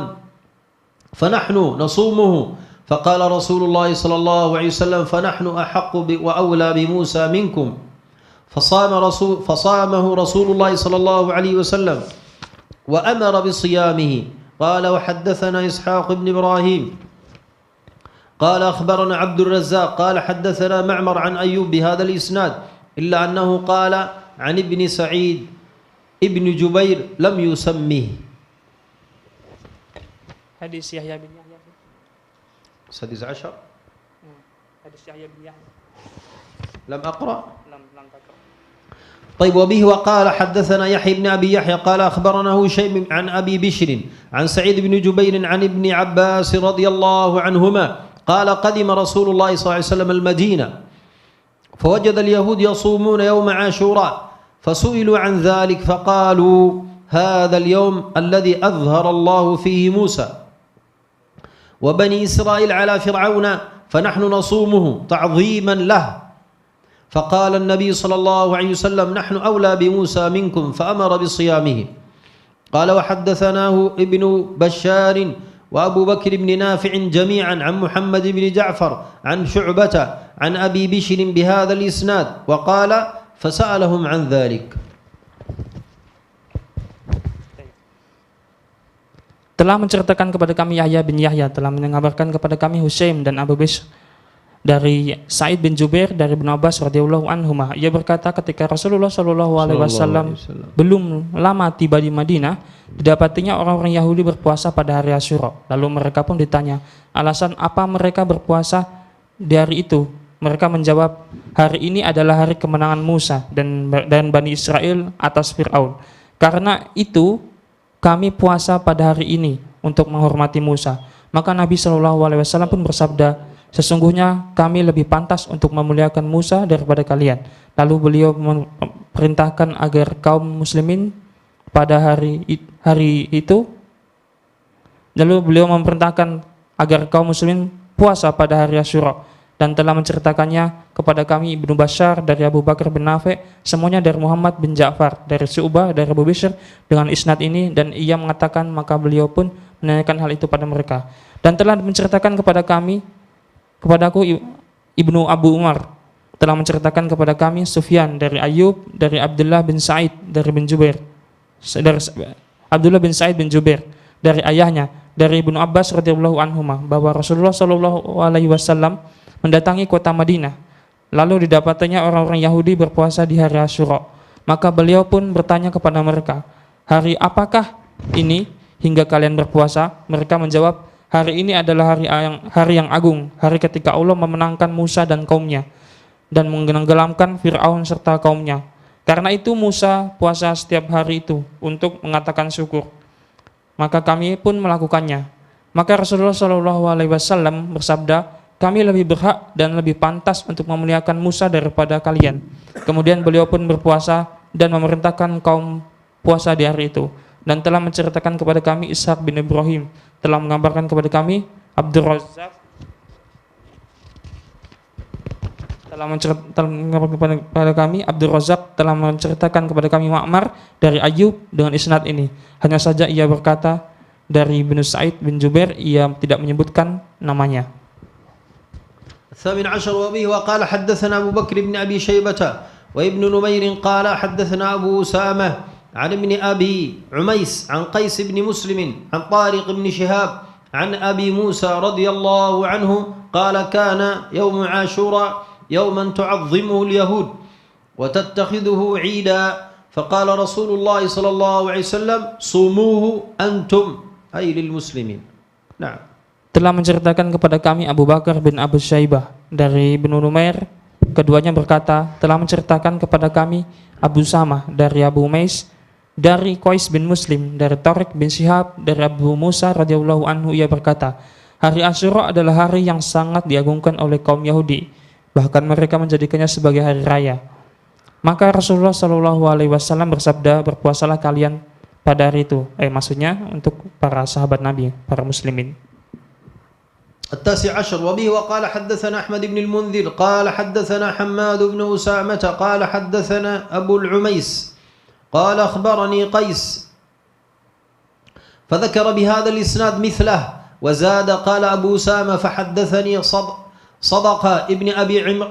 فنحن نصومه فقال رسول الله صلى الله عليه وسلم فنحن أحق وأولى بموسى منكم فصامه رسول الله صلى الله عليه وسلم وأمر بصيامه قال وحدثنا إسحاق بن إبراهيم قال أخبرنا عبد الرزاق قال حدثنا معمر عن أيوب بهذا الإسناد إلا أنه قال عن ابن سعيد ابن جبير لم يسمه. Hadis Yahya bin Yahya. السادس عشر. Hadis Yahya bin Yahya. لم أقرأ. لم تقرأ. طيب وبه وقال حدثنا يحيى بن أبي يحيى قال أخبرنا هشيم عن أبي بشر عن سعيد بن جبير عن ابن عباس رضي الله عنهما قال قدم رسول الله صلى الله عليه وسلم المدينة فوجد اليهود يصومون يوم عاشوراء فسئلوا عن ذلك فقالوا هذا اليوم الذي أظهر الله فيه موسى وبني إسرائيل على فرعون فنحن نصومه تعظيما له فقال النبي صلى الله عليه وسلم نحن أولى بموسى منكم فأمر بصيامه قال وحدثناه ابن بشار وأبو بكر بن نافع جميعا عن محمد بن جعفر عن شعبة عن أبي بشر بهذا الإسناد وقال فسألهم عن ذلك. Telah menceritakan kepada kami Yahya bin Yahya, telah mengabarkan kepada kami Husaim dan Abu Bishr dari Sa'id bin Jubair dari Ibnu Abbas radhiyallahu anhuma. Ia berkata ketika Rasulullah sallallahu alaihi wasallam belum lama tiba di Madinah, didapatinya orang-orang Yahudi berpuasa pada hari Asyura. Lalu mereka pun ditanya, alasan apa mereka berpuasa di hari itu? Mereka menjawab, hari ini adalah hari kemenangan Musa dan Bani Israel atas Fir'aun. Karena itu kami puasa pada hari ini untuk menghormati Musa. Maka Nabi sallallahu alaihi wasallam pun bersabda, sesungguhnya kami lebih pantas untuk memuliakan Musa daripada kalian. Lalu beliau memerintahkan agar kaum muslimin pada hari itu Lalu beliau memerintahkan agar kaum muslimin puasa pada hari Asyura, dan telah menceritakannya kepada kami Ibnu Bashar dari Abu Bakar bin Nafi', semuanya dari Muhammad bin Ja'far dari Syu'bah dari Abu Bishr dengan isnad ini, dan ia mengatakan maka beliau pun menanyakan hal itu pada mereka. Dan telah menceritakan kepadaku Ibnu Abu Umar telah menceritakan kepada kami Sufyan dari Ayub dari Abdullah bin Sa'id dari bin Jubair dari Abdullah bin Sa'id bin Jubair dari ayahnya dari Ibnu Abbas radhiyallahu anhuma bahwa Rasulullah shallallahu alaihi wasallam mendatangi kota Madinah, lalu didapatinya orang-orang Yahudi berpuasa di hari Asyura. Maka beliau pun bertanya kepada mereka, hari apakah ini hingga kalian berpuasa? Mereka menjawab, hari ini adalah hari yang agung, hari ketika Allah memenangkan Musa dan kaumnya dan menenggelamkan Fir'aun serta kaumnya. Karena itu Musa puasa setiap hari itu untuk mengatakan syukur. Maka kami pun melakukannya. Maka Rasulullah SAW bersabda, kami lebih berhak dan lebih pantas untuk memuliakan Musa daripada kalian. Kemudian beliau pun berpuasa dan memerintahkan kaum puasa di hari itu. Dan telah menceritakan kepada kami Ishaq bin Ibrahim, telah mengabarkan kepada kami Abdul Razak, telah menceritakan kepada kami Abdul Razak, telah menceritakan kepada kami Ma'mar dari Ayub dengan isnad ini. Hanya saja ia berkata dari bin Sa'id bin Jubair, ia tidak menyebutkan namanya. الثامن عشر وبه وقال حدثنا أبو بكر بن أبي شيبة وابن نمير قال حدثنا أبو أسامة عن ابن أبي عميس عن قيس بن مسلم عن طارق بن شهاب عن أبي موسى رضي الله عنه قال كان يوم عاشوراء يوما تعظمه اليهود وتتخذه عيدا فقال رسول الله صلى الله عليه وسلم صوموه أنتم أي للمسلمين. نعم. Telah menceritakan kepada kami Abu Bakar bin Abu Syaibah dari Ibnu Numair, keduanya berkata, telah menceritakan kepada kami Abu Samah dari Abu Mais dari Qais bin Muslim dari Tariq bin Syihab dari Abu Musa radhiyallahu anhu, ia berkata, hari Asyura adalah hari yang sangat diagungkan oleh kaum Yahudi, bahkan mereka menjadikannya sebagai hari raya. Maka Rasulullah Shallallahu alaihi wasallam bersabda, berpuasalah kalian pada hari itu. Maksudnya untuk para sahabat Nabi, para muslimin. التاسع عشر وبه وقال حدثنا أحمد بن المنذر قال حدثنا حماد بن أسامة قال حدثنا أبو العميس قال أخبرني قيس فذكر بهذا الإسناد مثله وزاد قال أبو أسامة فحدثني صدق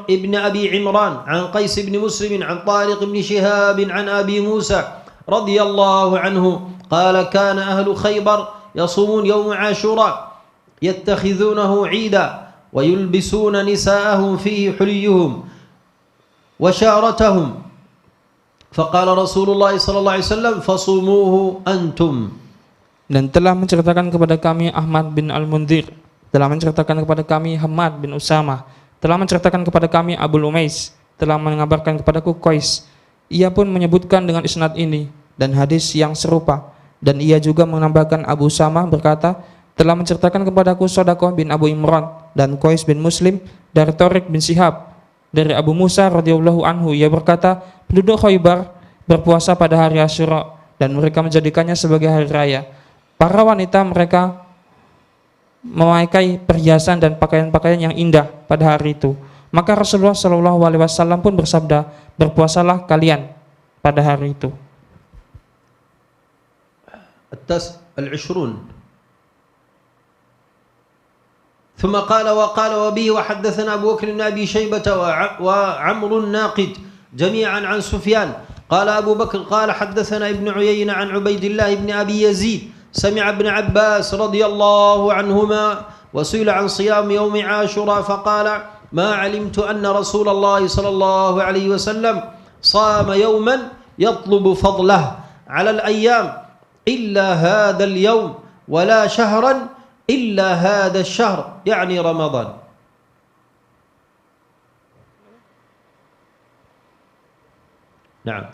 ابن أبي عمران عن قيس بن مسلم عن طارق بن شهاب عن أبي موسى رضي الله عنه قال كان أهل خيبر يصومون يوم عاشوراء يتخذونه عيدا ويلبسون نساءهم فيه حليهم وشارتهم فقال رسول الله صلى الله عليه وسلم فصوموه أنتم. Dan telah menceritakan kepada kami Ahmad bin Al-Mundhir, telah menceritakan kepada kami Hamad bin Usama, telah menceritakan kepada kami Abu Umais, telah mengabarkan kepadaku Qais. Ia pun menyebutkan dengan isnad ini dan hadis yang serupa, dan ia juga menambahkan Abu Usama berkata, telah menceritakan kepadaku Sodaqah bin Abu Imran dan Qais bin Muslim dari Tariq bin Syihab dari Abu Musa radhiyallahu anhu, ia berkata, penduduk Khaybar berpuasa pada hari Asyura dan mereka menjadikannya sebagai hari raya. Para wanita mereka memakai perhiasan dan pakaian-pakaian yang indah pada hari itu. Maka Rasulullah Shallallahu alaihi wasallam pun bersabda, berpuasalah kalian pada hari itu. العشرون ثم قال وبه وحدثنا أبو بكر بن أبي شيبة وعمرو الناقد جميعا عن سفيان قال أبو بكر قال حدثنا ابن عيينة عن عبيد الله بن أبي يزيد سمع ابن عباس رضي الله عنهما وسئل عن صيام يوم عاشوراء فقال ما علمت أن رسول الله صلى الله عليه وسلم صام يوما يطلب فضله على الأيام إلا هذا اليوم ولا شهرا إلا هذا الشهر يعني رمضان. نعم.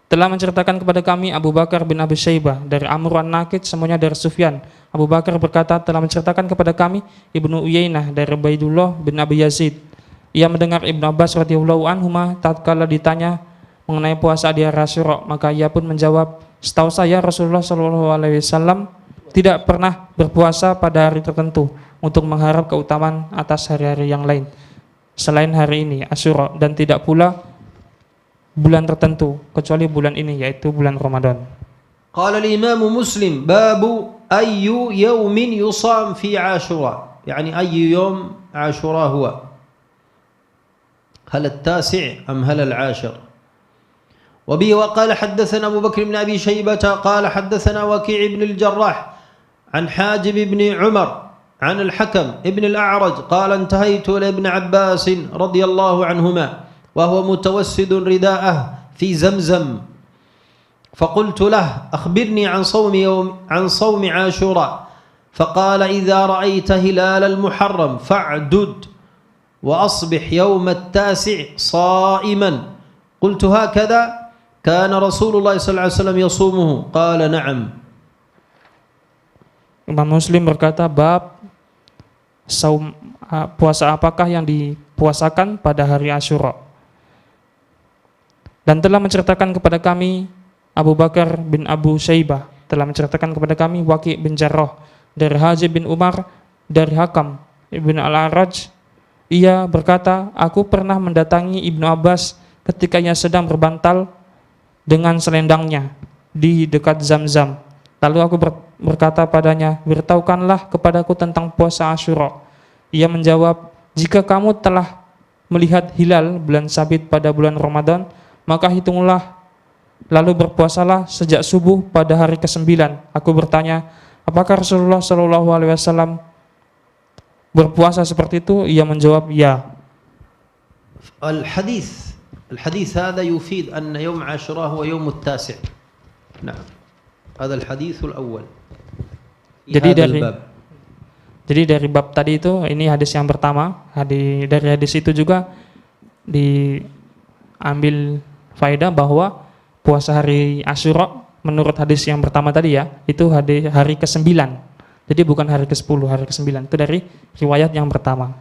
Telah menceritakan kepada kami Abu Bakar bin Abi Syaibah dari Amr an-Naqid, semuanya dari Sufyan. Abu Bakar berkata, telah menceritakan kepada kami Ibnu Uyainah dari Ubaidullah bin Abi Yazid. Ia mendengar Ibnu Abbas radhiyallahu anhuma tatkala ditanya mengenai puasa di hari Asyura, maka ia pun menjawab, setahu saya Rasulullah sallallahu alaihi wasallam tidak pernah berpuasa pada hari tertentu untuk mengharap keutamaan atas hari-hari yang lain selain hari ini Asyura, dan tidak pula bulan tertentu kecuali bulan ini, yaitu bulan Ramadan. قال الإمام مسلم باب أي يوم يصام في عاشوراء، يعني أي يوم عاشوراء هو، هل التاسع أم هل العاشر؟ وبه وقال حدثنا أبو بكر بن أبي شيبة قال حدثنا وكيع بن الجراح عن حاجب بن عمر عن الحكم ابن الأعرج قال انتهيت إلى ابن عباس رضي الله عنهما وهو متوسد رداءه في زمزم، فقلت له أخبرني عن صوم عاشوراء، فقال إذا رأيت هلال المحرم فاعدد وأصبح يوم التاسع صائما. قلت هكذا كان رسول الله صلى الله عليه وسلم يصومه؟ قال نعم. Imam Muslim berkata, bab puasa apakah yang dipuasakan pada hari Asyura. Dan telah menceritakan kepada kami Abu Bakar bin Abu Syaibah, telah menceritakan kepada kami Waki' bin Jarrah dari Hajib bin Umar dari Hakam Ibn Al-Araj. Ia berkata, aku pernah mendatangi Ibnu Abbas ketika ia sedang berbantal dengan selendangnya di dekat Zamzam. Lalu aku berkata padanya, beritahukanlah kepadaku tentang puasa Asyura. Ia menjawab, jika kamu telah melihat hilal bulan sabit pada bulan Ramadan, maka hitunglah lalu berpuasalah sejak subuh pada hari ke-9. Aku bertanya, apakah Rasulullah SAW berpuasa seperti itu? Ia menjawab, ya. الحديث هذا يفيد أن يوم عاشوراء هو يوم التاسع. نعم، هذا الحديث الأول. Jadi dari bab tadi itu, ini hadis yang pertama. Dari hadis itu juga diambil faedah bahwa puasa hari Asyura menurut hadis yang pertama tadi ya, itu hari ke-9. Jadi bukan hari ke-10, hari ke-9. Itu dari riwayat yang pertama.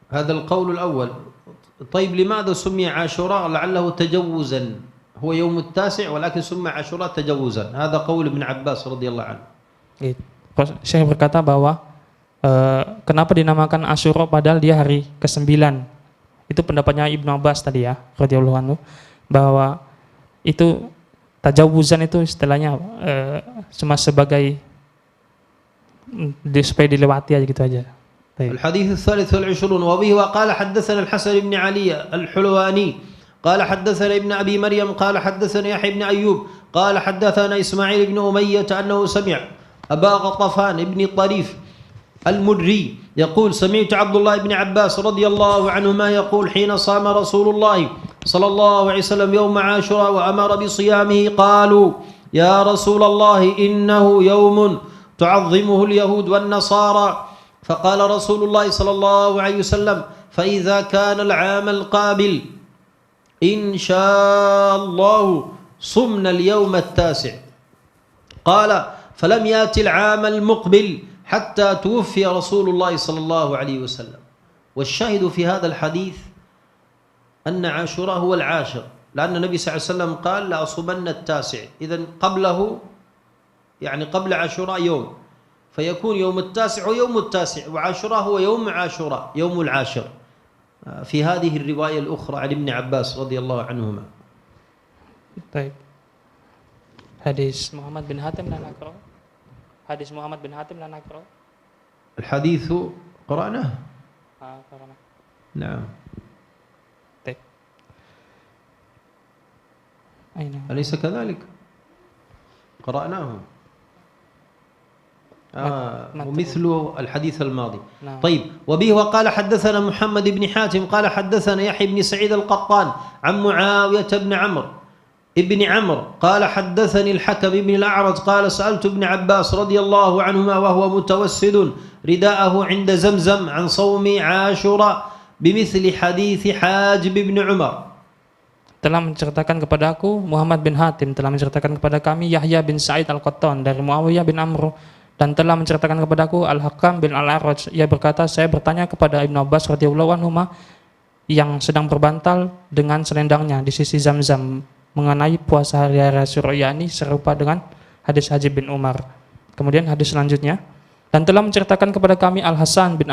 هذا القول الأول. طيب لماذا سمي عاشوراء؟ لعله تجوزا، هو يوم التاسع ولكن سمي عاشوراء تجوزا. هذا قول ابن عباس رضي الله عنه. Saya berkata bahwa kenapa dinamakan Asyura padahal dia hari ke-9. Itu pendapatnya Ibnu Abbas tadi ya, radhiyallahu anhu, bahwa itu tajawuzan itu istilahnya cuma sebagai supaya dilewati aja gitu aja. الحديث الثالث والعشرون وبه وقال حدثنا الحسن بن علي الحلواني قال حدثنا ابن أبي مريم قال حدثنا يحيى بن أيوب قال حدثنا إسماعيل بن أمية أنه سمع أبا غطفان بن طريف المدري يقول سمعت عبد الله بن عباس رضي الله عنهما يقول حين صام رسول الله صلى الله عليه وسلم يوم عاشوراء وأمر بصيامه قالوا يا رسول الله إنه يوم تعظمه اليهود والنصارى، فقال رسول الله صلى الله عليه وسلم فإذا كان العام القابل إن شاء الله صمنا اليوم التاسع. قال فلم يأتي العام المقبل حتى توفي رسول الله صلى الله عليه وسلم. والشاهد في هذا الحديث أن عاشوراء هو العاشر، لأن النبي صلى الله عليه وسلم قال لأصومن التاسع، إذن قبله يعني قبل عاشوراء يوم، فيكون يوم التاسع ويوم التاسع، وعاشوراء هو يوم عاشوراء يوم العاشر في هذه الرواية الأخرى عن ابن عباس رضي الله عنهما. طيب. حديث محمد بن حاتم لا نقرأ. حديث محمد بن حاتم لا نقرأ. الحديث قرأناه. قرأناه. نعم. طيب. أين؟ أليس كذلك؟ قرأناه. ومثل الحديث الماضي. نعم. طيب وبه وقال حدثنا محمد بن حاتم قال حدثنا يحيى بن سعيد القطان عن معاوية بن عمرو قال حدثني الحكم بن الأعرج قال سألت ابن عباس رضي الله عنهما وهو متوسد رداءه عند زمزم عن صوم عاشوراء بمثل حديث حاجب بن عمر. Telah menceritakan kepada aku, Muhammad bin Hatim telah menceritakan kepada kami Yahya bin Sa'id Al-Qattan dari Muawiyah bin Amr, dan telah menceritakan kepadaku Al-Hakam bin Al-Araj. Ia berkata, saya bertanya kepada Ibnu Abbas radhiyallahu anhu yang sedang berbantal dengan selendangnya di sisi Zamzam mengenai puasa hari Asyura, yakni serupa dengan hadis Hajib bin Umar. Kemudian hadis selanjutnya, dan telah menceritakan kepada kami Al-Hasan bin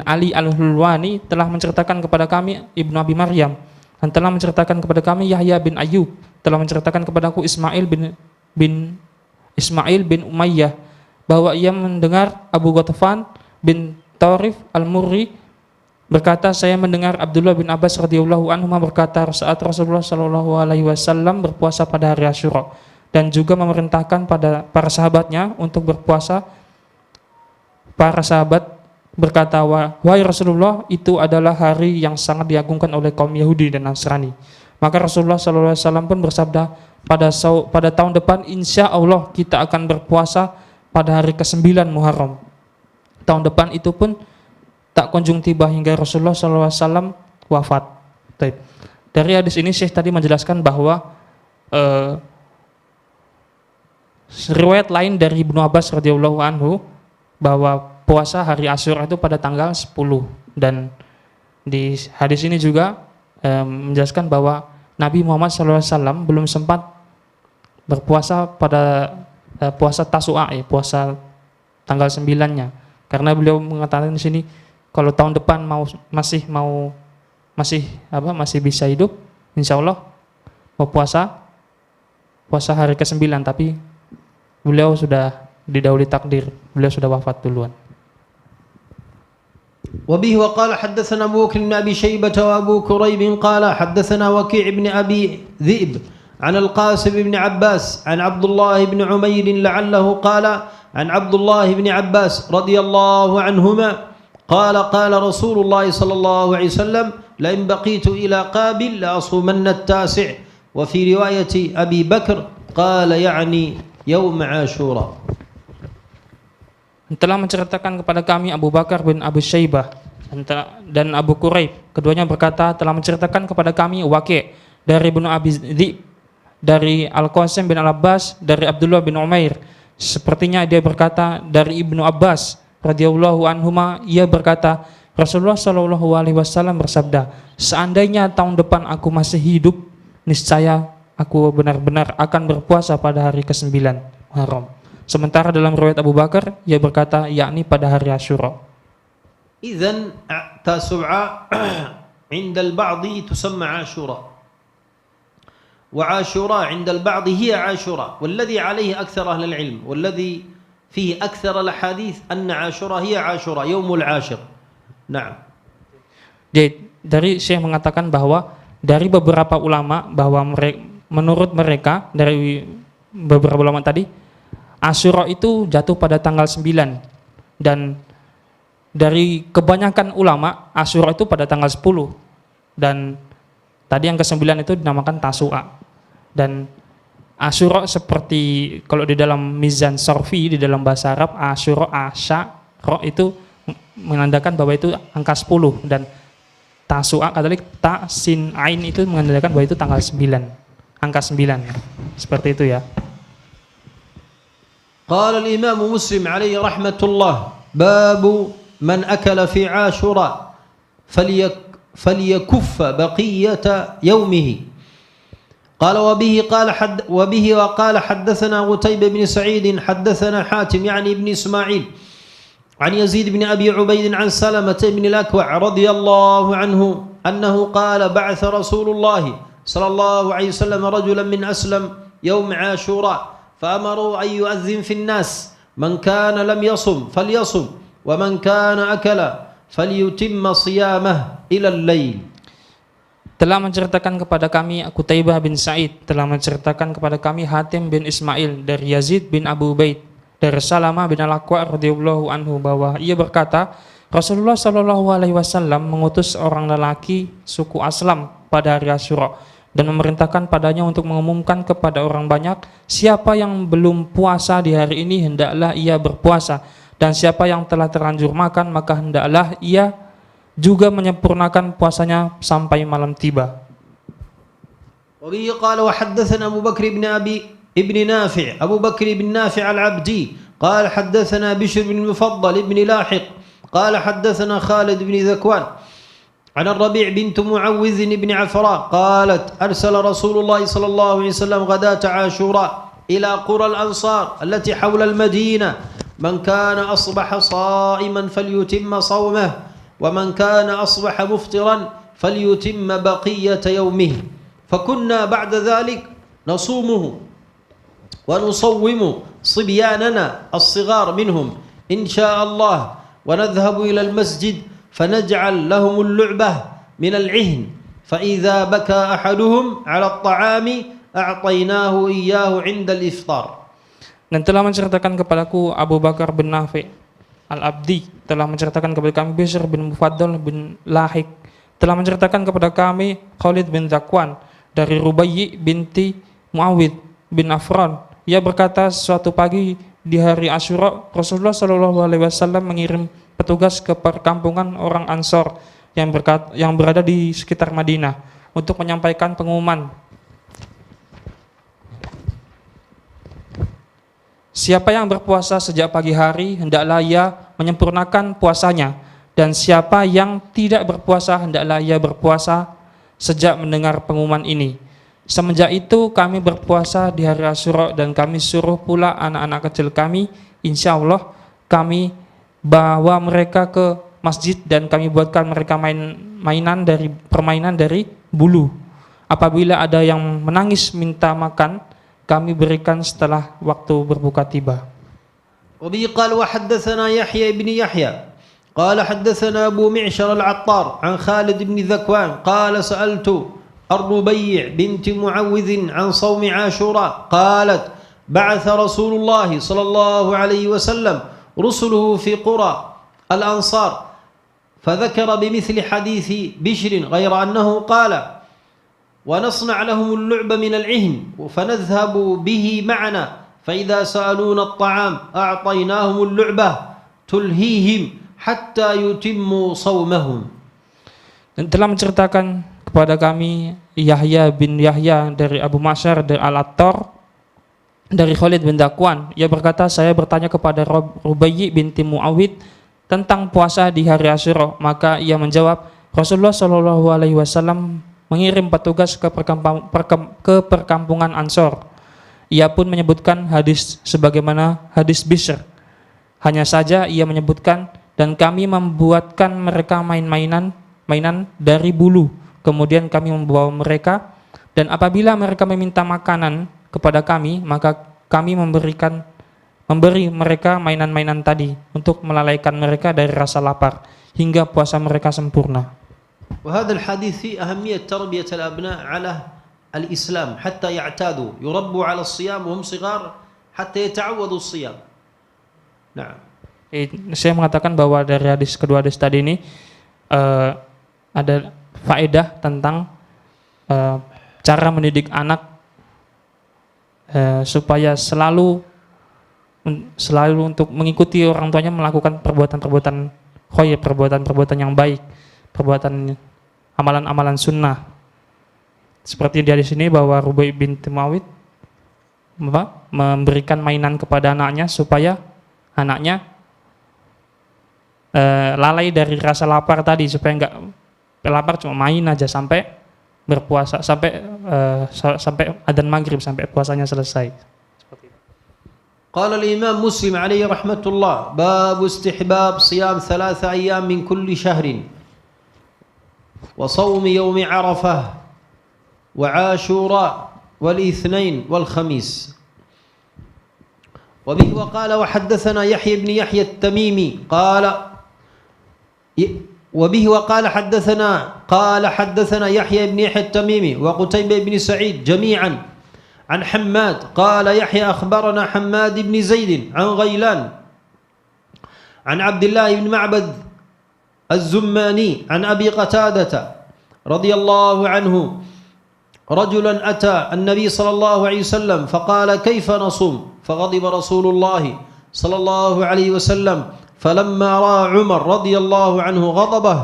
Ali Al-Hulwani telah menceritakan kepada kami Ibnu Abi Maryam, dan telah menceritakan kepada kami Yahya bin Ayyub telah menceritakan kepadaku Ismail bin Umayyah bahwa ia mendengar Abu Ghatafan bin Tarif Al-Murri berkata, saya mendengar Abdullah bin Abbas radhiyallahu anhu berkata saat Rasulullah sallallahu alaihi wasallam berpuasa pada hari Asyura dan juga memerintahkan pada para sahabatnya untuk berpuasa. Para sahabat berkata, wahai Rasulullah, itu adalah hari yang sangat diagungkan oleh kaum Yahudi dan Nasrani. Maka Rasulullah SAW pun bersabda, pada tahun depan insya Allah kita akan berpuasa pada hari ke-9 Muharram. Tahun depan itu pun tak kunjung tiba hingga Rasulullah SAW wafat. Dari hadis ini Syekh tadi menjelaskan bahwa riwayat lain dari Ibnu Abbas radhiyallahu anhu bahwa puasa hari Asyura itu pada tanggal 10, dan di hadis ini juga menjelaskan bahwa Nabi Muhammad SAW belum sempat berpuasa pada puasa Tasu'a, puasa tanggal 9-nya, karena beliau mengatakan di sini kalau tahun depan masih bisa hidup, insya Allah mau puasa hari ke-9, tapi beliau sudah didahului takdir, beliau sudah wafat duluan. وبه وقال حدثنا أبو بكر بن أبي شيبة وأبو كريب قال حدثنا وكيع بن أبي ذئب عن القاسم بن عباس عن عبد الله بن عمير لعله قال عن عبد الله بن عباس رضي الله عنهما قال قال رسول الله صلى الله عليه وسلم لئن بقيت إلى قابل لأصومن التاسع وفي رواية أبي بكر قال يعني يوم عاشوراء. Telah menceritakan kepada kami Abu Bakar bin Abi Syaibah dan Abu Quraib, keduanya berkata telah menceritakan kepada kami Waqi' dari Ibnu Abi Dzib, dari Al-Qasim bin Al-Abbas, dari Abdullah bin Umair, sepertinya dia berkata dari Ibnu Abbas radhiyallahu anhuma, ia berkata Rasulullah sallallahu alaihi wasallam bersabda, seandainya tahun depan aku masih hidup, niscaya aku benar-benar akan berpuasa pada hari ke-9 Muharram. Sementara dalam riwayat Abu Bakar ia berkata yakni pada hari Asyura. Idzan Tasu'a 'inda al-ba'd tusamma Ashura. Wa Ashura 'inda al-ba'd hiya Ashura, والذي عليه أكثر أهل العلم والذي فيه أكثر الأحاديث أن Ashura hiya Ashura يوم العاشر. Naam. Dari Syekh mengatakan bahwa dari beberapa ulama bahwa menurut mereka dari beberapa ulama tadi Asyura itu jatuh pada tanggal 9, dan dari kebanyakan ulama Asyura itu pada tanggal 10, dan tadi yang ke-9 itu dinamakan Tasu'a. Dan Asyura seperti kalau di dalam mizan sorfi di dalam bahasa Arab Asyura Asyara itu menandakan bahwa itu angka 10, dan Tasu'a katakan ta sin ain itu menandakan bahwa itu tanggal 9, angka 9, seperti itu ya. قال الإمام مسلم عليه رحمة الله باب من أكل في عاشوراء فليكف بقية يومه. قال وبه وقال حدثنا قتيبة بن سعيد حدثنا حاتم يعني ابن إسماعيل عن يزيد بن أبي عبيد عن سلمة بن الأكوع رضي الله عنه أنه قال بعث رسول الله صلى الله عليه وسلم رجلا من أسلم يوم عاشوراء فأمروا أن يؤذن في الناس من كان لم يصم فليصم ومن كان أكل فليتم صيامه إلى الليل. Telah menceritakan kepada kami Qutaibah bin Sa'id, telah menceritakan kepada kami Hatim bin Ismail dari Yazid bin Abu Ubaid dari Salamah bin Al-Aqwa radhiyallahu anhu bahwa ia berkata Rasulullah sallallahu alaihi wasallam mengutus orang lelaki suku Aslam pada hari Asyura dan memerintahkan padanya untuk mengumumkan kepada orang banyak, siapa yang belum puasa di hari ini hendaklah ia berpuasa, dan siapa yang telah terlanjur makan maka hendaklah ia juga menyempurnakan puasanya sampai malam tiba. Wabihi qala wa haddatsana Abu Bakr ibn Nafi' Abu Bakr ibn Nafi' al-Abdi qala haddatsana Bishr bin Mufaddal ibn Lahiq qala haddatsana Khalid ibn Zakwan عن الربيع بنت معوذ بن عفراء قالت أرسل رسول الله صلى الله عليه وسلم غداة عاشوراء إلى قرى الأنصار التي حول المدينة من كان أصبح صائما فليتم صومه ومن كان أصبح مفطرا فليتم بقية يومه فكنا بعد ذلك نصومه ونصوم صبياننا الصغار منهم إن شاء الله ونذهب إلى المسجد فنجعل لهم اللعبة من العهن فإذا بكى أحدهم على الطعام أعطيناه إياه عند الإفطار. Dan telah menceritakan kepadaku Abu Bakar bin Nafi Al-Abdi, telah menceritakan kepada kami Bishr bin Mufaddal bin Lahik, telah menceritakan kepada kami Khalid bin Zakwan dari Rubayyi binti Muawid bin Afran. Ia berkata, suatu pagi di hari Asyura Rasulullah SAW mengirim petugas ke perkampungan orang Ansor yang berada di sekitar Madinah untuk menyampaikan pengumuman. Siapa yang berpuasa sejak pagi hari, hendaklah ia menyempurnakan puasanya. Dan siapa yang tidak berpuasa, hendaklah ia berpuasa sejak mendengar pengumuman ini. Semenjak itu kami berpuasa di hari Asyura dan kami suruh pula anak-anak kecil kami, insya Allah kami bawa mereka ke masjid dan kami buatkan mereka permainan dari bulu. Apabila ada yang menangis minta makan, kami berikan setelah waktu berbuka tiba. وبه قال وحدثنا يحيى بن يحيى قال حدثنا أبو معشر العطار عن خالد بن ذكوان قال سألت الربيع بنت معوذ عن صوم عاشوراء قالت بعث رسول الله صلى الله عليه وسلم رسله في قرى الأنصار فذكر بمثل حديث بشر غير أنه قال ونصنع لهم اللعب من العهن فنذهب به معنا فإذا سألونا الطعام أعطيناهم اللعبة تلهيهم حتى يتموا صومهم. Dan telah menceritakan kepada kami Yahya bin Yahya dari Abu Ma'syar dari Al-Attar dari Khalid bin Zakwan. Ia berkata, saya bertanya kepada Rubayyi binti Muawid tentang puasa di hari Asyura, maka ia menjawab, Rasulullah SAW mengirim petugas ke perkampungan Ansor. Ia pun menyebutkan hadis sebagaimana hadis Bishr. Hanya saja ia menyebutkan, dan kami membuatkan mereka mainan dari bulu. Kemudian kami membawa mereka, dan apabila mereka meminta makanan kepada kami, maka kami memberi mereka mainan-mainan tadi untuk melalaikan mereka dari rasa lapar hingga puasa mereka sempurna. وهذا الحديث فيه أهمية تربية الأبناء على الإسلام حتى يعتادوا يربوا على الصيام وهم صغار حتى يتعودوا الصيام. نعم. Saya mengatakan bahwa dari kedua hadis tadi ini ada faedah tentang cara mendidik anak supaya selalu untuk mengikuti orang tuanya melakukan perbuatan-perbuatan khair, perbuatan-perbuatan yang baik, perbuatan amalan-amalan sunnah. Seperti di sini bahwa Rubai binti Muawid memberikan mainan kepada anaknya supaya anaknya lalai dari rasa lapar tadi, supaya enggak lapar cuma main aja sampai berpuasa, sampai adzan maghrib, sampai puasanya selesai. قال الإمام مسلم عليه رحمة الله باب استحباب صيام 3 أيام من كل شهر وصوم يوم عرفة وعاشوراء والاثنين والخميس. وبه وقال وحدثنا يحيى بن يحيى التميمي وبه وقال حدثنا يحيى بن يحيى التميمي وقتيبة بن سعيد جميعا عن حماد قال يحيى أخبرنا حماد بن زيد عن غيلان عن عبد الله بن معبد الزماني عن أبي قتادة رضي الله عنه رجلا أتى النبي صلى الله عليه وسلم فقال كيف نصوم فغضب رسول الله صلى الله عليه وسلم فلما رأى عمر رضي الله عنه غضبه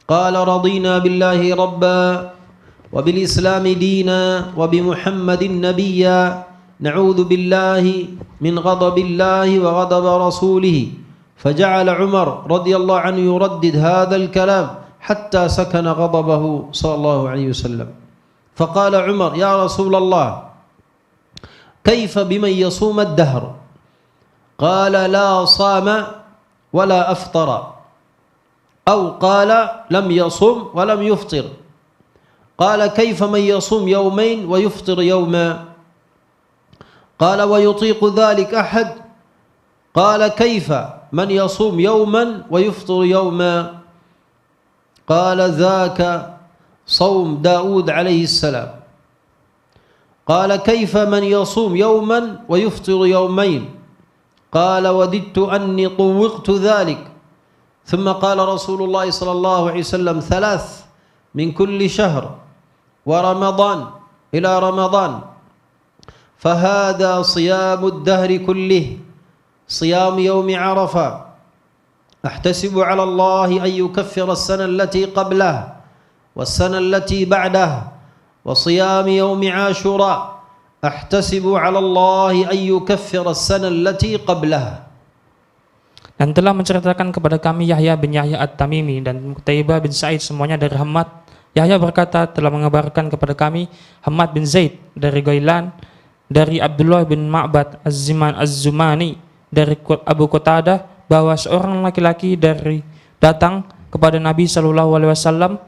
قال رضينا بالله ربا وبالإسلام دينا وبمحمد نبيا نعوذ بالله من غضب الله وغضب رسوله فجعل عمر رضي الله عنه يردد هذا الكلام حتى سكن غضبه صلى الله عليه وسلم فقال عمر يا رسول الله كيف بمن يصوم الدهر؟ قال لا صام ولا أفطر، أو قال لم يصم ولم يفطر. قال كيف من يصوم يومين ويفطر يوما؟ قال ويطيق ذلك أحد؟ قال كيف من يصوم يوما ويفطر يوما؟ قال ذاك صوم داود عليه السلام. قال كيف من يصوم يوما ويفطر يومين؟ قال وددت أني طوقت ذلك. ثم قال رسول الله صلى الله عليه وسلم 3 من كل شهر ورمضان إلى رمضان، فهذا صيام الدهر كله، صيام يوم عرفة، أحتسب على الله أن يكفر السنة التي قبله والسنة التي بعده، وصيام يوم عاشوراء أحتسب على الله أن يكفر السنة التي قبله. Dan telah menceritakan kepada kami Yahya bin Yahya At-Tamimi dan Qutaibah bin Sa'id semuanya dari Hammad. Yahya berkata telah mengabarkan kepada kami Hammad bin Zaid dari Ghailan, dari Abdullah bin Ma'bad Az-Zumani, dari Abu Qatadah bahwa seorang laki-laki datang kepada Nabi SAW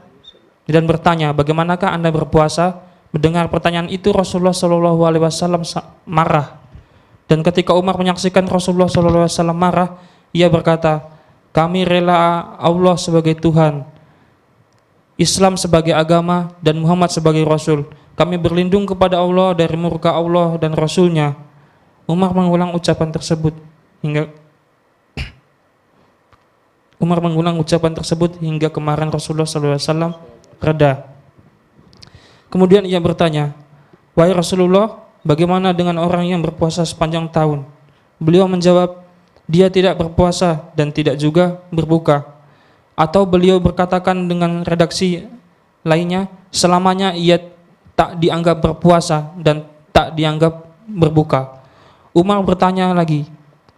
dan bertanya, bagaimanakah Anda berpuasa? Mendengar pertanyaan itu Rasulullah SAW marah. Dan ketika Umar menyaksikan Rasulullah SAW marah, ia berkata, kami rela Allah sebagai Tuhan, Islam sebagai agama, dan Muhammad sebagai Rasul. Kami berlindung kepada Allah dari murka Allah dan Rasulnya. Umar mengulang ucapan tersebut hingga kemarahan Rasulullah SAW reda. Kemudian ia bertanya, wahai Rasulullah, bagaimana dengan orang yang berpuasa sepanjang tahun? Beliau menjawab, dia tidak berpuasa dan tidak juga berbuka. Atau beliau berkatakan dengan redaksi lainnya, selamanya ia tak dianggap berpuasa dan tak dianggap berbuka. Umar bertanya lagi,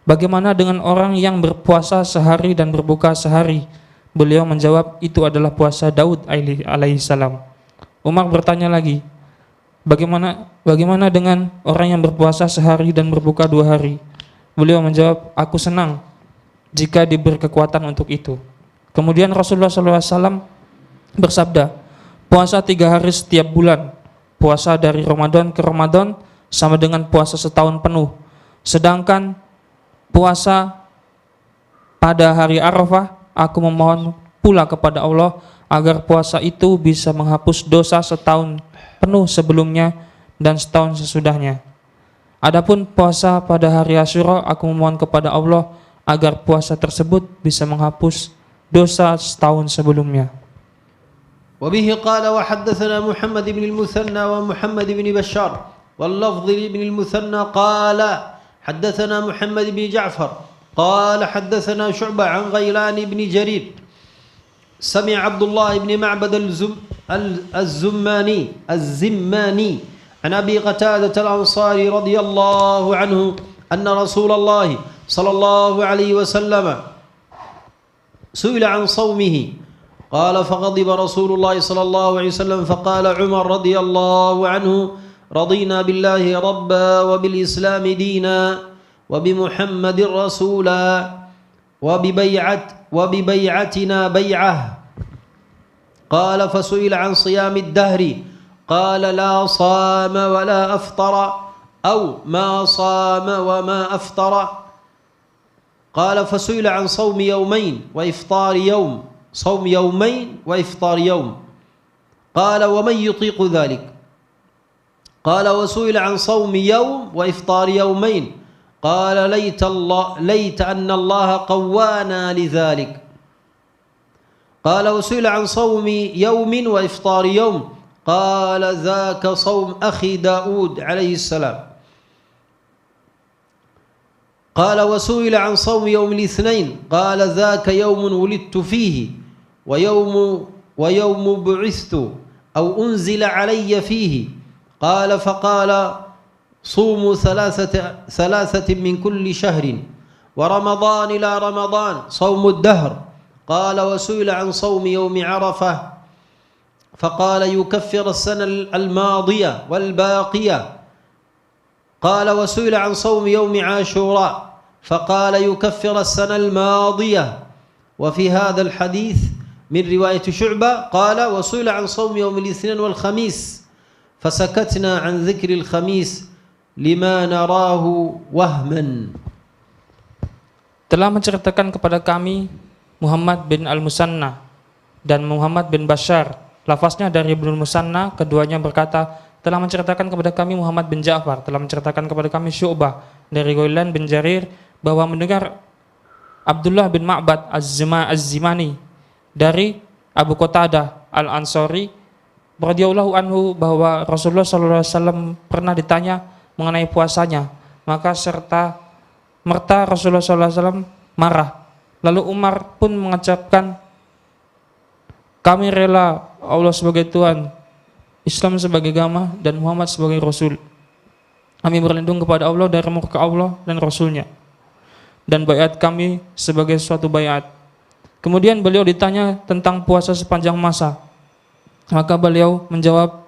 bagaimana dengan orang yang berpuasa sehari dan berbuka sehari? Beliau menjawab, itu adalah puasa Daud alaihissalam. Umar bertanya lagi, bagaimana dengan orang yang berpuasa sehari dan berbuka 2 hari? Beliau menjawab, aku senang jika diberi kekuatan untuk itu. Kemudian Rasulullah SAW bersabda, puasa 3 hari setiap bulan, puasa dari Ramadan ke Ramadan sama dengan puasa setahun penuh. Sedangkan puasa pada hari Arafah, aku memohon pula kepada Allah agar puasa itu bisa menghapus dosa setahun penuh sebelumnya dan setahun sesudahnya. Adapun puasa pada hari Asyura, aku memohon kepada Allah agar puasa tersebut bisa menghapus dosa setahun sebelumnya. وبه قال وحدثنا محمد بن المثنى ومحمد بن بشار واللفظ بن المثنى قال حدثنا محمد بن جعفر قال حدثنا شعبة عن غيلان بن جرير سمع عبد الله بن معبد الزماني عن أبي قتادة الأنصاري رضي الله عنه أن رسول الله صلى الله عليه وسلم سئل عن صومه قال فغضب رسول الله صلى الله عليه وسلم فقال عمر رضي الله عنه رضينا بالله ربا وبالإسلام دينا وبمحمد رسولا وببيعتنا بيعة. قال فسئل عن صيام الدهر قال لا صام ولا أفطر أو ما صام وما أفطر. قال فسئل عن صوم يومين وإفطار يوم، صوم يومين وإفطار يوم. قال ومن يطيق ذلك؟ قال وسئل عن صوم يوم وإفطار يومين. قال ليت أن الله قوانا لذلك. قال وسئل عن صوم يوم وإفطار يوم. قال ذاك صوم أخي داود عليه السلام. قال وسئل عن صوم يوم الاثنين. قال ذاك يوم ولدت فيه ويوم بعثت أو أنزل علي فيه. قال فقال صوموا ثلاثة من كل شهر ورمضان إلى رمضان صوم الدهر. قال وسئل عن صوم يوم عرفة فقال يكفر السنة الماضية والباقية. قال وسئل عن صوم يوم عاشوراء فقال يكفر السنة الماضية. وفي هذا الحديث من رواية شعبة قال وسئل عن صوم يوم الاثنين والخميس فسكتنا عن ذكر الخميس لما نراه وهما. Telah menceritakan kepada kami Muhammad bin Al-Musanna dan Muhammad bin Bashar. Lafaznya dari Ibnu Musanna, keduanya berkata, telah menceritakan kepada kami Muhammad bin Ja'far, telah menceritakan kepada kami Syu'bah dari Ghailan bin Jarir bahwa mendengar Abdullah bin Ma'bad Az-Zimani dari Abu Qatadah Al-Ansari radhiyallahu anhu bahwa Rasulullah SAW pernah ditanya mengenai puasanya, maka serta merta Rasulullah SAW marah. Lalu Umar pun mengucapkan, kami rela Allah sebagai Tuhan, Islam sebagai agama, dan Muhammad sebagai Rasul. Kami berlindung kepada Allah dari murka Allah dan Rasulnya, dan bayat kami sebagai suatu bayat. Kemudian beliau ditanya tentang puasa sepanjang masa, maka beliau menjawab,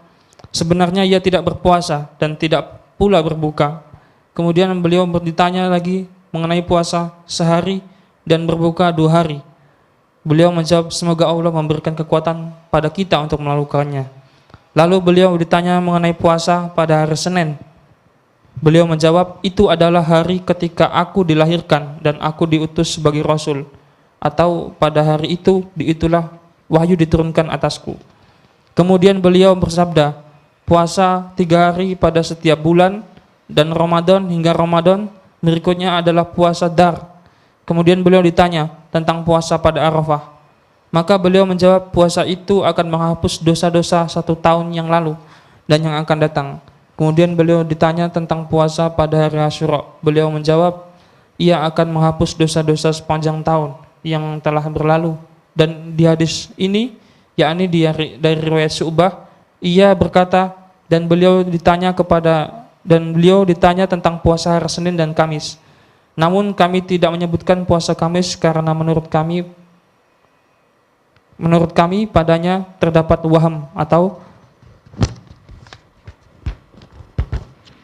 sebenarnya ia tidak berpuasa dan tidak pula berbuka. Kemudian beliau ditanya lagi mengenai puasa sehari dan berbuka 2 hari. Beliau menjawab, semoga Allah memberikan kekuatan pada kita untuk melakukannya. Lalu beliau ditanya mengenai puasa pada hari Senin. Beliau menjawab, itu adalah hari ketika aku dilahirkan dan aku diutus sebagai Rasul, atau pada hari itu, itulah wahyu diturunkan atasku. Kemudian beliau bersabda, puasa 3 hari pada setiap bulan, dan Ramadan hingga Ramadan berikutnya adalah puasa Dar. Kemudian beliau ditanya tentang puasa pada Arafah, maka beliau menjawab, puasa itu akan menghapus dosa-dosa 1 tahun yang lalu dan yang akan datang. Kemudian beliau ditanya tentang puasa pada hari Asyura. Beliau menjawab, ia akan menghapus dosa-dosa sepanjang tahun yang telah berlalu. Dan di hadis ini, yakni dari riwayat Syu'bah, ia berkata, dan beliau ditanya tentang puasa hari Senin dan Kamis. Namun kami tidak menyebutkan puasa Kamis karena menurut kami padanya terdapat waham atau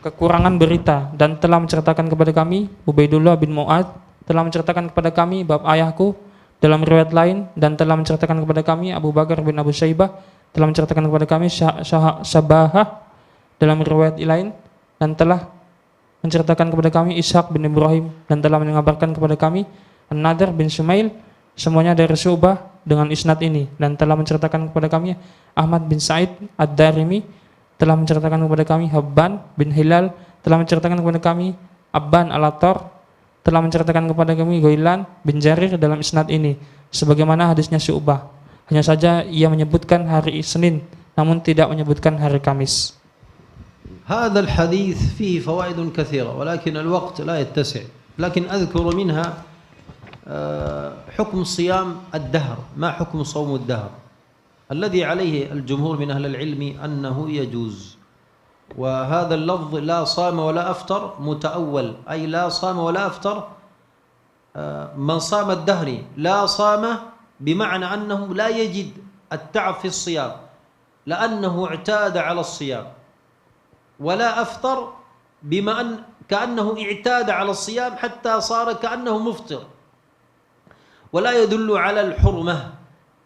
kekurangan berita, dan telah menceritakan kepada kami Ubaidullah bin Mu'ad telah menceritakan kepada kami bab ayahku dalam riwayat lain, dan telah menceritakan kepada kami Abu Bakar bin Abu Syaibah telah menceritakan kepada kami Syabahah dalam riwayat lain, dan telah menceritakan kepada kami Ishaq bin Ibrahim, dan telah mengabarkan kepada kami An-Nadhr bin Sumail, semuanya dari Syu'bah dengan isnad ini, dan telah menceritakan kepada kami Ahmad bin Sa'id Ad-Darimi, telah menceritakan kepada kami Habban bin Hilal, telah menceritakan kepada kami Abban Al-Attar, telah menceritakan kepada kami Ghailan bin Jarir dalam isnad ini, sebagaimana hadisnya Syu'bah. Hanya saja ia menyebutkan hari Senin, namun tidak menyebutkan hari Kamis. هذا الحديث فيه فوائد كثيرة ولكن الوقت لا يتسع، لكن أذكر منها حكم صيام الدهر، ما حكم صوم الدهر الذي عليه الجمهور من أهل العلم أنه يجوز. وهذا اللفظ لا صام ولا أفطر متأول، أي لا صام ولا أفطر من صام الدهر، لا صام بمعنى أنه لا يجد التعب في الصيام لأنه اعتاد على الصيام، ولا أفطر بما أن كأنه اعتاد على الصيام حتى صار كأنه مفطر، ولا يدل على الحرمة،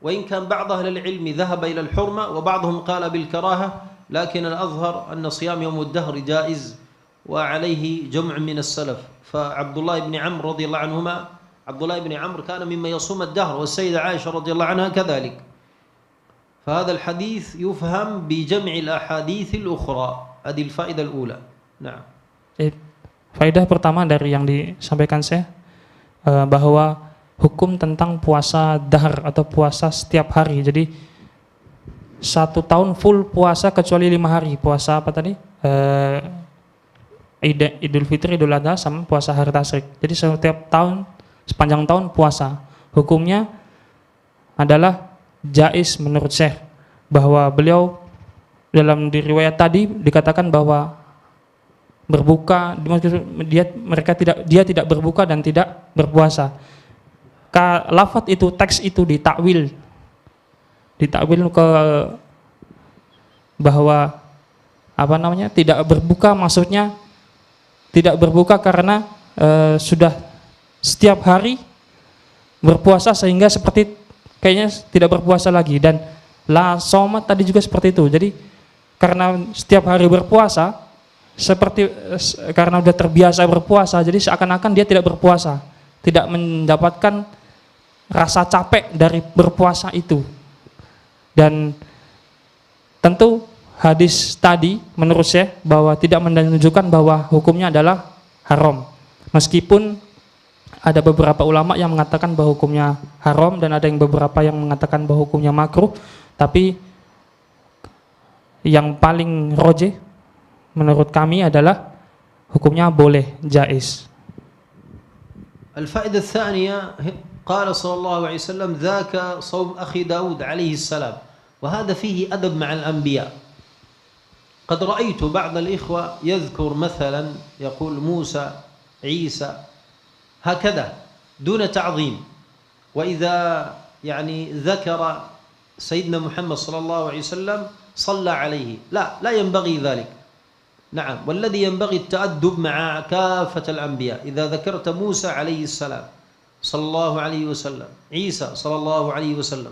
وإن كان بعض أهل العلم ذهب إلى الحرمة وبعضهم قال بالكراهة، لكن الأظهر أن صيام يوم الدهر جائز وعليه جمع من السلف. فعبد الله بن عمرو رضي الله عنهما، عبد الله بن عمرو كان مما يصوم الدهر، والسيدة عائشة رضي الله عنها كذلك. فهذا الحديث يفهم بجمع الأحاديث الأخرى. Adil faedah al-ula. Nah. Faedah pertama dari yang disampaikan saya bahwa hukum tentang puasa dahar atau puasa setiap hari. Jadi 1 tahun full puasa kecuali 5 hari. Puasa apa tadi? Idul Fitri, Idul Adha sama puasa hari tasyrik. Jadi setiap tahun sepanjang tahun puasa. Hukumnya adalah jaiz menurut Syekh, bahwa beliau dalam riwayat tadi dikatakan bahwa berbuka, dia tidak berbuka dan tidak berpuasa. Lafaz itu, teks itu ditakwil ke bahwa tidak berbuka maksudnya tidak berbuka karena sudah setiap hari berpuasa sehingga seperti kayaknya tidak berpuasa lagi. Dan la somat tadi juga seperti itu. Jadi karena setiap hari berpuasa, seperti karena sudah terbiasa berpuasa, jadi seakan-akan dia tidak berpuasa, tidak mendapatkan rasa capek dari berpuasa itu. Dan tentu hadis tadi menurut saya bahwa tidak menunjukkan bahwa hukumnya adalah haram. Meskipun ada beberapa ulama yang mengatakan bahwa hukumnya haram dan ada yang beberapa yang mengatakan bahwa hukumnya makruh, tapi yang paling rojih menurut kami adalah hukumnya boleh, jaiz. الفائدة الثانية قال صلى الله عليه وسلم ذاك صوم أخي داود عليه السلام وهذا فيه أدب مع الأنبياء. قد رأيت بعض الإخوة يذكر مثلا يقول موسى عيسى هكذا دون تعظيم، وإذا يعني ذكر سيدنا محمد صلى الله عليه وسلم صلى عليه. لا ينبغي ذلك. نعم، والذي ينبغي التأدب مع كافة الأنبياء. إذا ذكرت موسى عليه السلام صلى الله عليه وسلم، عيسى صلى الله عليه وسلم،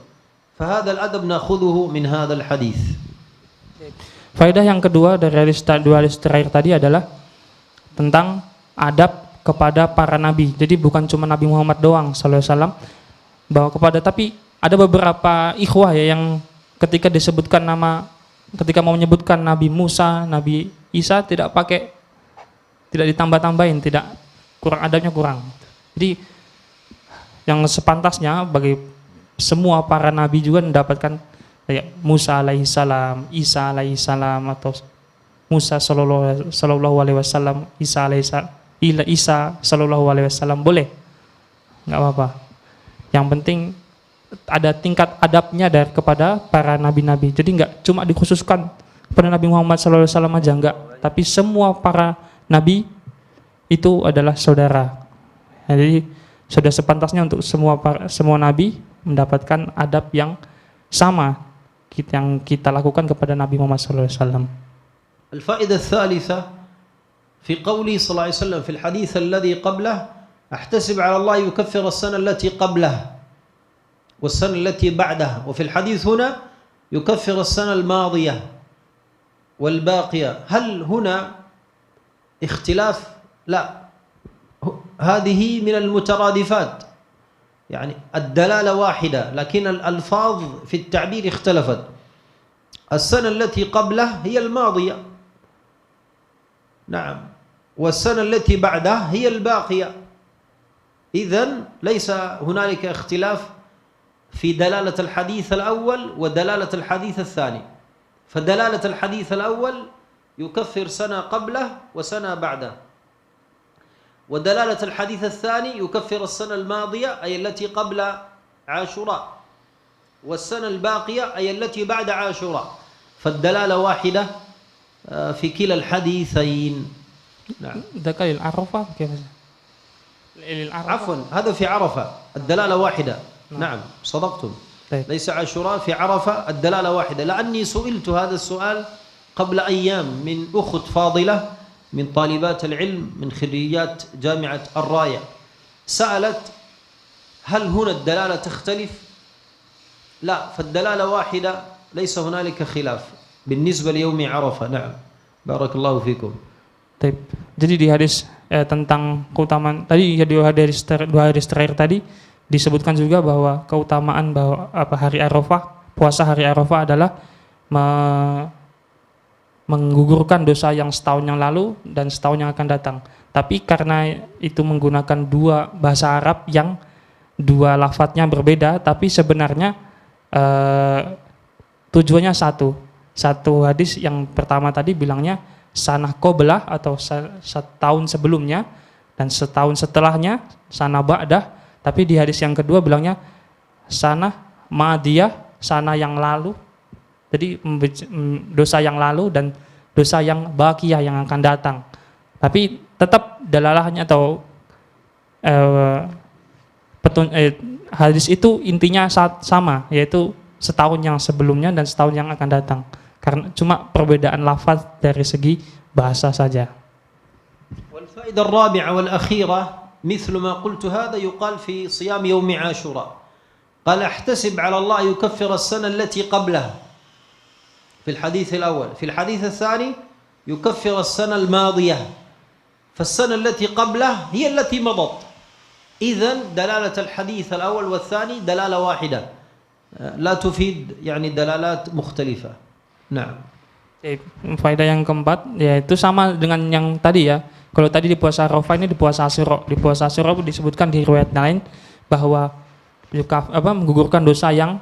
فهذا الأدب نأخذه من هذا الحديث. Faedah yang kedua dari dua hadis terakhir tadi adalah tentang adab kepada para nabi. Jadi bukan cuma Nabi Muhammad doang sallallahu alaihi wasallam, bahwa kepada, tapi ada beberapa ikhwah ya yang ketika disebutkan nama, ketika mau menyebutkan Nabi Musa, Nabi Isa tidak ditambah-tambahin, tidak, kurang adabnya kurang. Jadi yang sepantasnya bagi semua para nabi juga mendapatkan kayak Musa alaihissalam, Isa alaihissalam, atau Musa sallallahu alaihi wasallam, Isa sallallahu alaihi wasallam, boleh, nggak apa-apa. Yang penting ada tingkat adabnya dari kepada para nabi-nabi. Jadi nggak cuma dikhususkan kepada Nabi Muhammad sallallahu alaihi wasallam aja, enggak, tapi semua para nabi itu adalah saudara. Jadi sudah sepantasnya untuk semua nabi mendapatkan adab yang sama yang kita lakukan kepada Nabi Muhammad sallallahu alaihi wasallam. الفائدة الثالثة في قوله صلى الله عليه وسلم في الحديث الذي قبله أحتسب على الله يكفر السنة التي قبله والسنة التي بعدها، وفي الحديث هنا يكفر السنة الماضية والباقية. هل هنا اختلاف؟ لا، هذه من المترادفات، يعني الدلالة واحدة لكن الألفاظ في التعبير اختلفت. السنة التي قبله هي الماضية، نعم، والسنة التي بعدها هي الباقية. إذن ليس هنالك اختلاف في دلالة الحديث الأول ودلالة الحديث الثاني. فدلالة الحديث الأول يكفر سنة قبله وسنة بعده، ودلالة الحديث الثاني يكفر السنة الماضية أي التي قبل عاشوراء، والسنة الباقية أي التي بعد عاشوراء. فالدلالة واحدة في كلا الحديثين. نعم. ذكر العرفة كيف؟ عفوا، هذا في عرفة الدلالة واحدة. نعم، صدقتم. طيب. ليس عاشوراء، في عرفة الدلالة واحدة. لأني سئلت هذا السؤال قبل أيام من أخت فاضلة من طالبات العلم من خريجات جامعة الراية، سألت هل هنا الدلالة تختلف؟ لا، فالدلالة واحدة، ليس هنالك خلاف بالنسبة ليوم عرفة. نعم، بارك الله فيكم. طيب. Jadi di hadis tentang keutamaan tadi, ya dua hadis terakhir tadi disebutkan juga bahwa keutamaan bahwa hari Arafah, puasa hari Arafah adalah menggugurkan dosa yang setahun yang lalu dan setahun yang akan datang. Tapi karena itu menggunakan dua bahasa Arab yang dua lafadznya berbeda, tapi sebenarnya tujuannya satu. Satu hadis yang pertama tadi bilangnya sanah qoblah atau setahun sebelumnya, dan setahun setelahnya sanah ba'dah. Tapi di hadis yang kedua bilangnya sanah madiyah, sanah yang lalu. Jadi dosa yang lalu dan dosa yang baqiyah yang akan datang. Tapi tetap dalalahnya atau hadis itu intinya sama, yaitu setahun yang sebelumnya dan setahun yang akan datang. Karena cuma perbedaan lafaz dari segi bahasa saja. والفائدة الرابعة والأخيرة مثل ما قلت هذا يقال في صيام يوم عاشوراء. قال احتسب على الله يكفر السنة التي قبله في الحديث الأول. في الحديث الثاني يكفر السنة الماضية، فالسنة التي قبله هي التي مضت. إذن دلالة الحديث الأول والثاني دلالة واحدة لا تفيد يعني دلالات مختلفة. نعم. Faedah yang keempat yaitu sama dengan yang tadi ya. Kalau tadi di puasa Arafah, ini di puasa Asyura. Di puasa Asyura disebutkan di riwayat lain bahwa menggugurkan dosa yang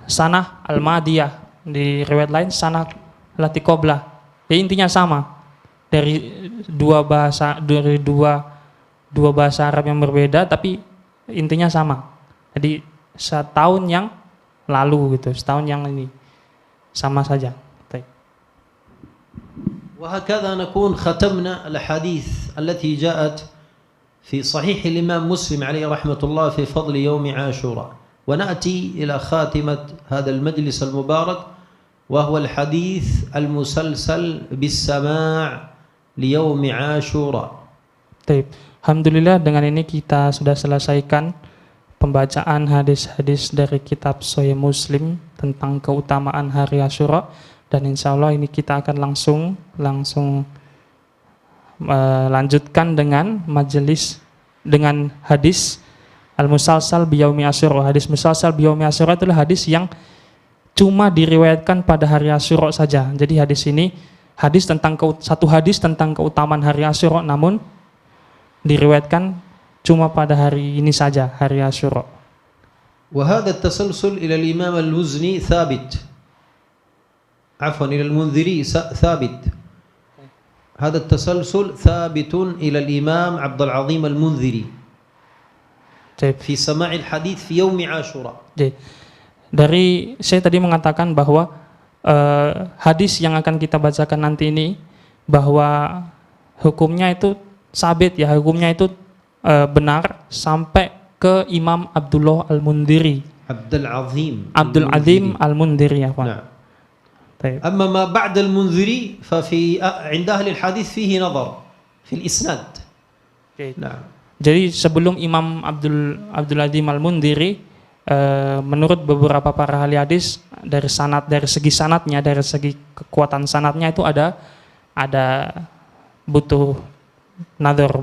sanah al-madiyah, di riwayat lain sanah lati qoblah. Ya, intinya sama dari dua bahasa Arab yang berbeda, tapi intinya sama. Jadi setahun yang lalu gitu, setahun yang ini sama saja. وهكذا نكون ختمنا الأحاديث التي جاءت في صحيح الإمام مسلم عليه رحمة الله في فضل يوم عاشوراء، ونأتي إلى خاتمة هذا المجلس المبارك وهو الحديث المسلسل بالسماع ليوم عاشوراء. Alhamdulillah, dengan ini kita sudah selesaikan pembacaan hadis-hadis dari kitab Sahih Muslim tentang keutamaan hari Asyura, dan insya Allah ini kita akan langsung lanjutkan dengan majelis dengan hadis al-musalsal biyaumi Asyura. Hadis musalsal biyaumi Asyura itulah hadis yang cuma diriwayatkan pada hari Asyura saja. Jadi hadis ini satu hadis tentang keutamaan hari Asyura, namun diriwayatkan cuma pada hari ini saja, hari Asyura. وهذا التسلسل إلى الإمام المزني ثابت، عفوا إلى المنذري ثابت. هذا التسلسل ثابت إلى الإمام عبد العظيم المنذري في سماع الحديث في يوم عاشوراء. Dari saya tadi mengatakan bahwa hadis yang akan kita bacakan nanti ini bahwa hukumnya itu sabit ya, hukumnya itu benar sampai ke Imam Abdul Azim Al-Mundhiri ya Pak. Nah. أما ما بعد المنذري ففي عند أهل الحديث فيه نظر في الإسناد. Nah. Jadi sebelum Imam Abdul Azim Al-Mundhiri, menurut beberapa para ahli hadis dari segi sanadnya, dari segi kekuatan sanadnya itu ada butuh nazar,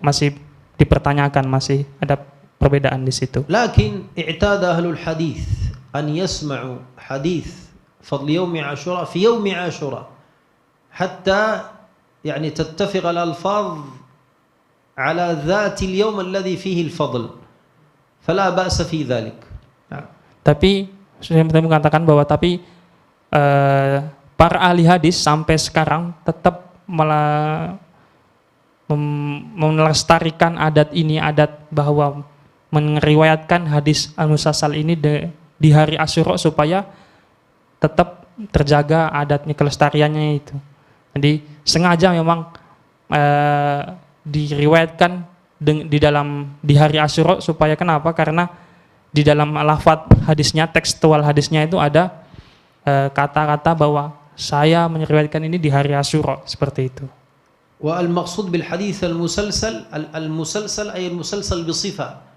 masih dipertanyakan, masih ada perbedaan di situ. Lakin i'tada ahlul hadis an yasma'u hadis فضل يوم عاشوراء في يوم عاشوراء حتى يعني تتفق الألفاظ على ذات اليوم الذي فيه الفضل فلا بأس في ذلك. Tapi saya mengatakan bahwa para ahli hadis sampai sekarang tetap melestarikan adat bahwa meriwayatkan hadis al-musalsal ini di hari Asyura supaya tetap terjaga adatnya, kelestariannya itu. Jadi sengaja memang diriwayatkan di hari Asyura supaya kenapa? Karena di dalam lafaz hadisnya, tekstual hadisnya itu ada kata-kata bahwa saya meriwayatkan ini di hari Asyura, seperti itu. Wa al-maqsud bil hadits al-musalsal ay al-musalsal bi sifah.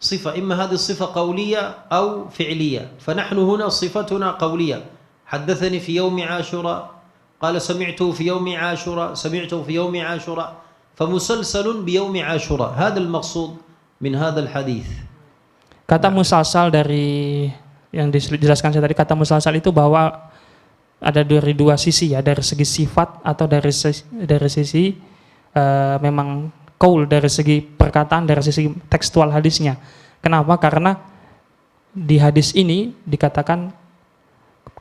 صفة إما هذه الصفة قولية أو فعلية، فنحن هنا صفتنا قولية. حدثني في يوم عاشوراء، قال سمعته في يوم عاشوراء، سمعته في يوم عاشوراء، فمسلسل بيوم عاشوراء. هذا المقصود من هذا الحديث. Kata musalsal dari yang dijelaskan saya tadi, kata musalsal itu bahwa ada dari dua sisi ya, dari segi sifat atau dari sisi memang qaul, dari segi perkataan, dari sisi tekstual hadisnya. Kenapa? Karena di hadis ini dikatakan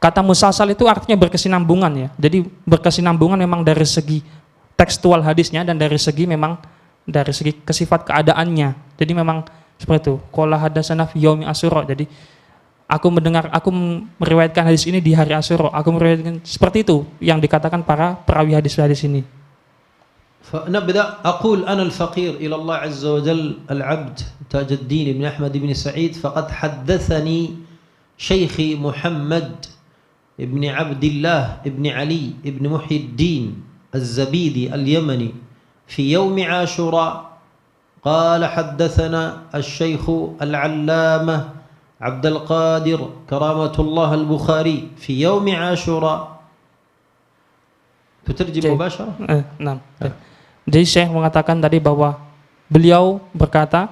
kata musalsal itu artinya berkesinambungan ya. Jadi berkesinambungan memang dari segi tekstual hadisnya dan dari segi kesifat keadaannya. Jadi memang seperti itu. Qala hadatsana fi yaumi Asyura. Jadi aku meriwayatkan hadis ini di hari Asyura. Aku meriwayatkan seperti itu yang dikatakan para perawi hadis-hadis ini. فنبدأ أقول أنا الفقير إلى الله عز وجل العبد تاج الدين بن أحمد بن سعيد فقد حدثني شيخي محمد بن عبد الله بن علي بن محي الدين الزبيدي اليمني في يوم عاشوراء. قال حدثنا الشيخ العلامة عبد القادر كرامة الله البخاري في يوم عاشوراء. تترجم مباشرة. Nah. Jadi Syekh mengatakan tadi bahwa beliau berkata,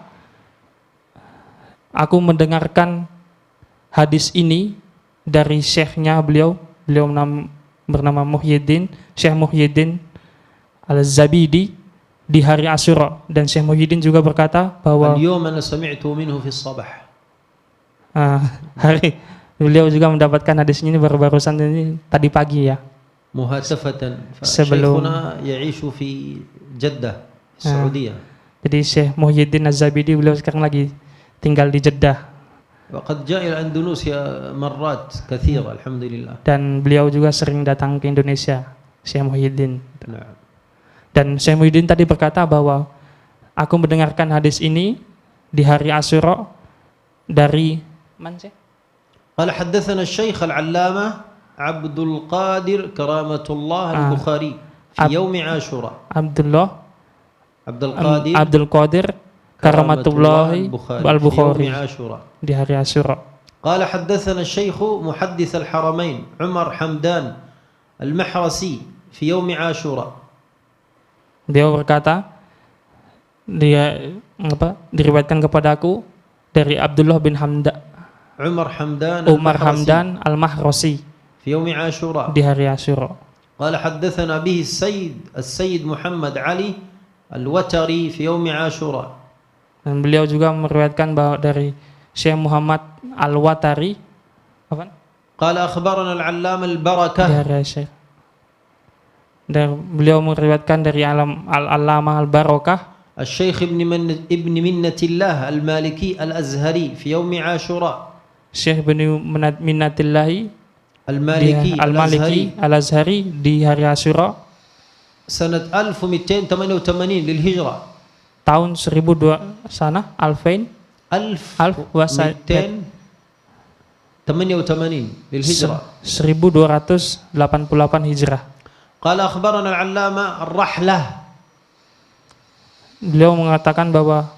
aku mendengarkan hadis ini dari syekhnya beliau bernama Muhyiddin, Syekh Muhyiddin Al-Zabidi di hari Asyura, dan Syekh Muhyiddin juga berkata bahwa اليوم أنا سمعت منه في الصباح. hari beliau juga mendapatkan hadis ini barusan ini tadi pagi ya. مهاتفة. sebelum فشيخنا يعيش في جدة السعودية. Jadi Syekh Muhyiddin Az-Zabidi beliau sekarang lagi tinggal di Jeddah. وقد جاء إلى أندونيسيا مرات كثيرة الحمد لله. Dan beliau juga sering datang ke Indonesia, Syekh Muhyiddin. نعم. Dan Syekh Muhyiddin tadi berkata bahwa aku mendengarkan hadis ini di hari Asyura dari mana sih? قال حدثنا الشيخ العلامة عبد القادر كرامة الله البخاري في يوم عاشوراء. Abdul Qadir Karamatullahi Al-Bukhari di hari Asyura. قال حدثنا الشيخ محدث الحرمين عمر حمدان المحرسي في يوم عاشوراء. Dia berkata, diriwayatkan kepadaku dari Abdullah bin Umar Hamdan Al-Mahrasi في يوم عاشوراء di hari Asyura. قال حدثنا به السيد محمد علي الوتري في يوم عاشوراء. Dan beliau juga meriwayatkan bahwa dari Syekh Muhammad Al-Watari قال أخبرنا العلامة البركة. Dan beliau meriwayatkan dari Al-Allamah Al-Barakah الشيخ ابن منة الله المالكي الأزهري في يوم عاشوراء. Syekh bin Minnatillahi Al-Maliki Al-Azhari di hari Asyura سنة 1288 للهجرة. tahun 1288 للهجرة. 1288 Hijrah. قال أخبرنا العلامة الرحلة. Beliau mengatakan bahwa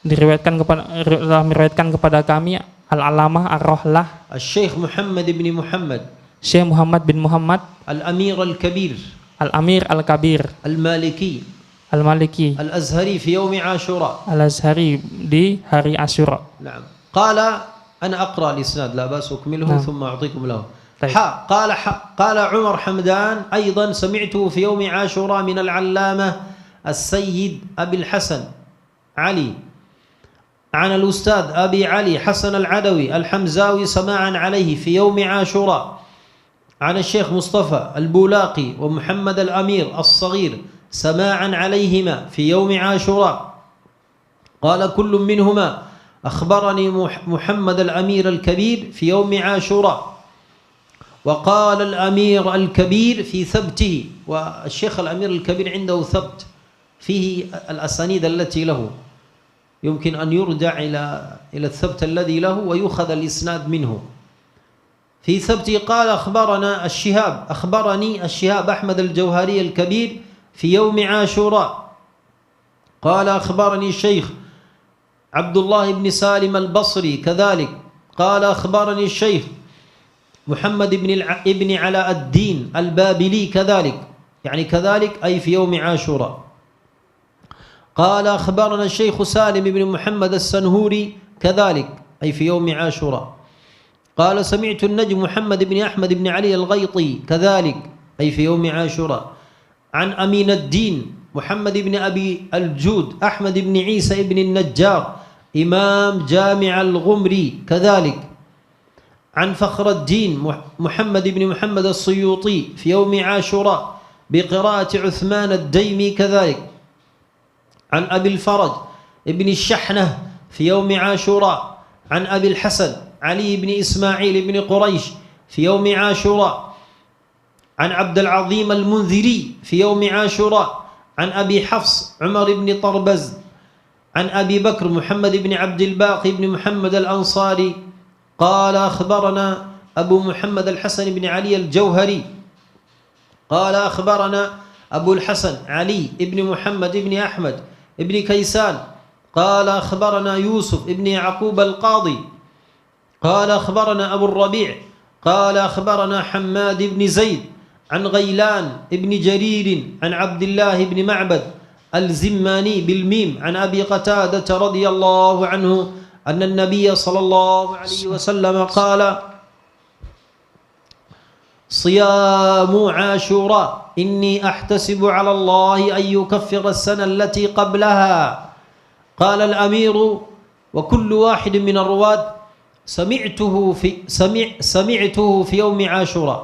meriwayatkan kepada kami Al-Alamah Ar-Rahlah الشيخ محمد بن محمد Syekh Muhammad bin Muhammad الأمير الكبير Al-Amir Al-Kabir المالكي Al-Maliki الأزهري في يوم عاشوراء. Al-Azhari di hari Asyura. نعم. قال أنا أقرأ الإسناد لا بأس أكمله ثم أعطيكم له. طيب. قال عمر حمدان أيضا سمعته في يوم عاشوراء من العلامة السيد أبي الحسن علي عن الأستاذ أبي علي حسن العدوي الحمزاوي سماعا عليه في يوم عاشوراء عن الشيخ مصطفى البولاقي ومحمد الأمير الصغير سماعا عليهما في يوم عاشوراء. قال كل منهما أخبرني محمد الأمير الكبير في يوم عاشوراء. وقال الأمير الكبير في ثبته، والشيخ الأمير الكبير عنده ثبت فيه الأسانيد التي له، يمكن أن يرجع إلى الثبت الذي له ويؤخذ الإسناد منه. في ثبته قال أخبرني الشهاب أحمد الجوهري الكبير في يوم عاشوراء. قال أخبرني الشيخ عبد الله بن سالم البصري كذلك. قال أخبرني الشيخ محمد بن علاء الدين البابلي كذلك، يعني كذلك أي في يوم عاشوراء. قال أخبرنا الشيخ سالم بن محمد السنهوري كذلك أي في يوم عاشوراء. قال سمعت النجم محمد بن أحمد بن علي الغيطي كذلك أي في يوم عاشوراء. عن أمين الدين محمد بن أبي الجود أحمد بن عيسى بن النجار إمام جامع الغمري كذلك. عن فخر الدين محمد بن محمد السيوطي في يوم عاشوراء بقراءة عثمان الديمي كذلك. عن أبي الفرج ابن الشحنة في يوم عاشوراء. عن أبي الحسن علي بن إسماعيل بن قريش في يوم عاشوراء. عن عبد العظيم المنذري في يوم عاشوراء. عن أبي حفص عمر بن طربز. عن أبي بكر محمد بن عبد الباقي بن محمد الأنصاري. قال أخبرنا أبو محمد الحسن بن علي الجوهري. قال أخبرنا أبو الحسن علي ابن محمد ابن أحمد ابن كيسان قال أخبرنا يوسف ابن يعقوب القاضي قال أخبرنا أبو الربيع قال أخبرنا حماد بن زيد عن غيلان ابن جرير عن عبد الله بن معبد الزماني بالميم عن أبي قتادة رضي الله عنه أن النبي صلى الله عليه وسلم قال صيام عاشوراء إني أحتسب على الله أن يكفر السنة التي قبلها قال الأمير وكل واحد من الرواة سمعته في يوم عاشوراء.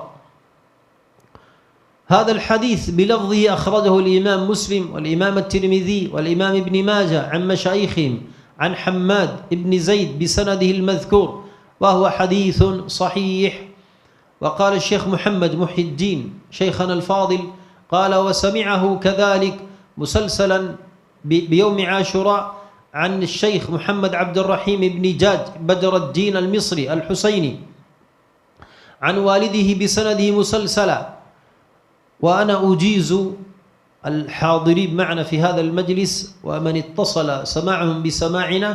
هذا الحديث بلفظه أخرجه الإمام مسلم والإمام الترمذي والإمام ابن ماجه عن مشايخهم عن حماد بن زيد بسنده المذكور وهو حديث صحيح. وقال الشيخ محمد محي الدين شيخنا الفاضل قال وسمعه كذلك مسلسلا بيوم عاشوراء عن الشيخ محمد عبد الرحيم بن جاد بدر الدين المصري الحسيني عن والده بسنده مسلسلا. وأنا أجيز الحاضرين معنا في هذا المجلس ومن اتصل سماعهم بسماعنا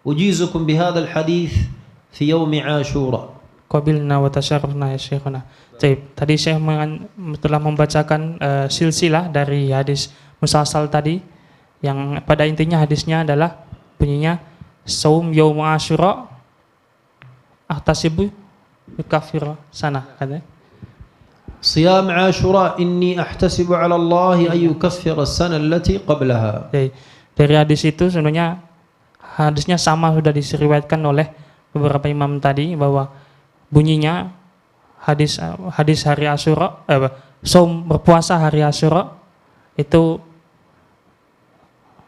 أجيزكم بهذا الحديث في يوم عاشوراء. Qabilna wa tasharrafna ya Syekhuna. Tadi Syekh telah membacakan silsilah dari hadis musalsal tadi yang pada intinya hadisnya adalah bunyinya saum yaum asyura ahtasibu yukaffiru sana katanya. Siyam Ashura inni ahtasibu 'ala Allah ay yukaffira as-sana allati qablaha. Dari hadis itu sebenarnya hadisnya sama sudah diriwayatkan oleh beberapa imam tadi bahwa bunyinya hadis hari Asyura saum berpuasa hari Asyura itu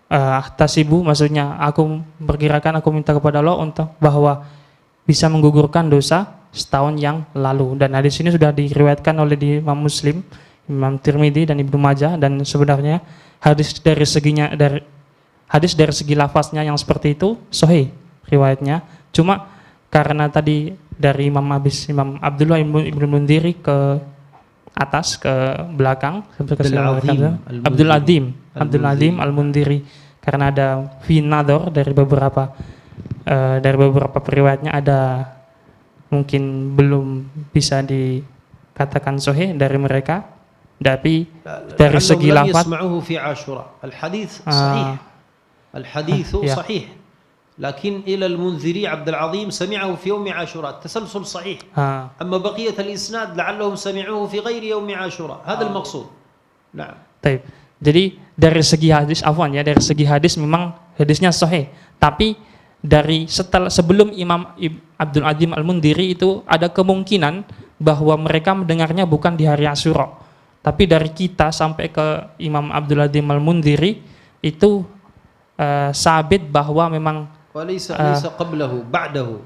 ahtasibu maksudnya aku perkirakan aku minta kepada Allah untuk bahwa bisa menggugurkan dosa setahun yang lalu. Dan hadis ini sudah diriwayatkan oleh Imam Muslim, Imam Tirmidzi dan Ibnu Majah dan sebenarnya hadis dari segi lafaznya yang seperti itu sahih riwayatnya. Cuma karena tadi dari Imam Abdullah Ibn Mundhiri ke atas ke belakang Abdul Azim Al-Mundhiri karena ada fi nadhar dari beberapa periwayatnya ada mungkin belum bisa dikatakan sahih dari mereka, tapi dari segi lafaz al-hadits sahih. لكن إلى المنذري عبد العظيم سمعه في يوم عاشوراء التسلسل صحيح. أما بقية الإسناد لعلهم سمعوه في غير يوم عاشوراء هذا المقصود. نعم. طيب. Jadi dari segi hadis memang hadisnya sahih, tapi dari sebelum Imam Abdul Azim Al-Mundhiri itu ada kemungkinan bahwa mereka mendengarnya bukan di hari Asyura, tapi dari kita sampai ke Imam Abdul Azim Al-Mundhiri itu sabit bahwa memang ليس قبله بعده.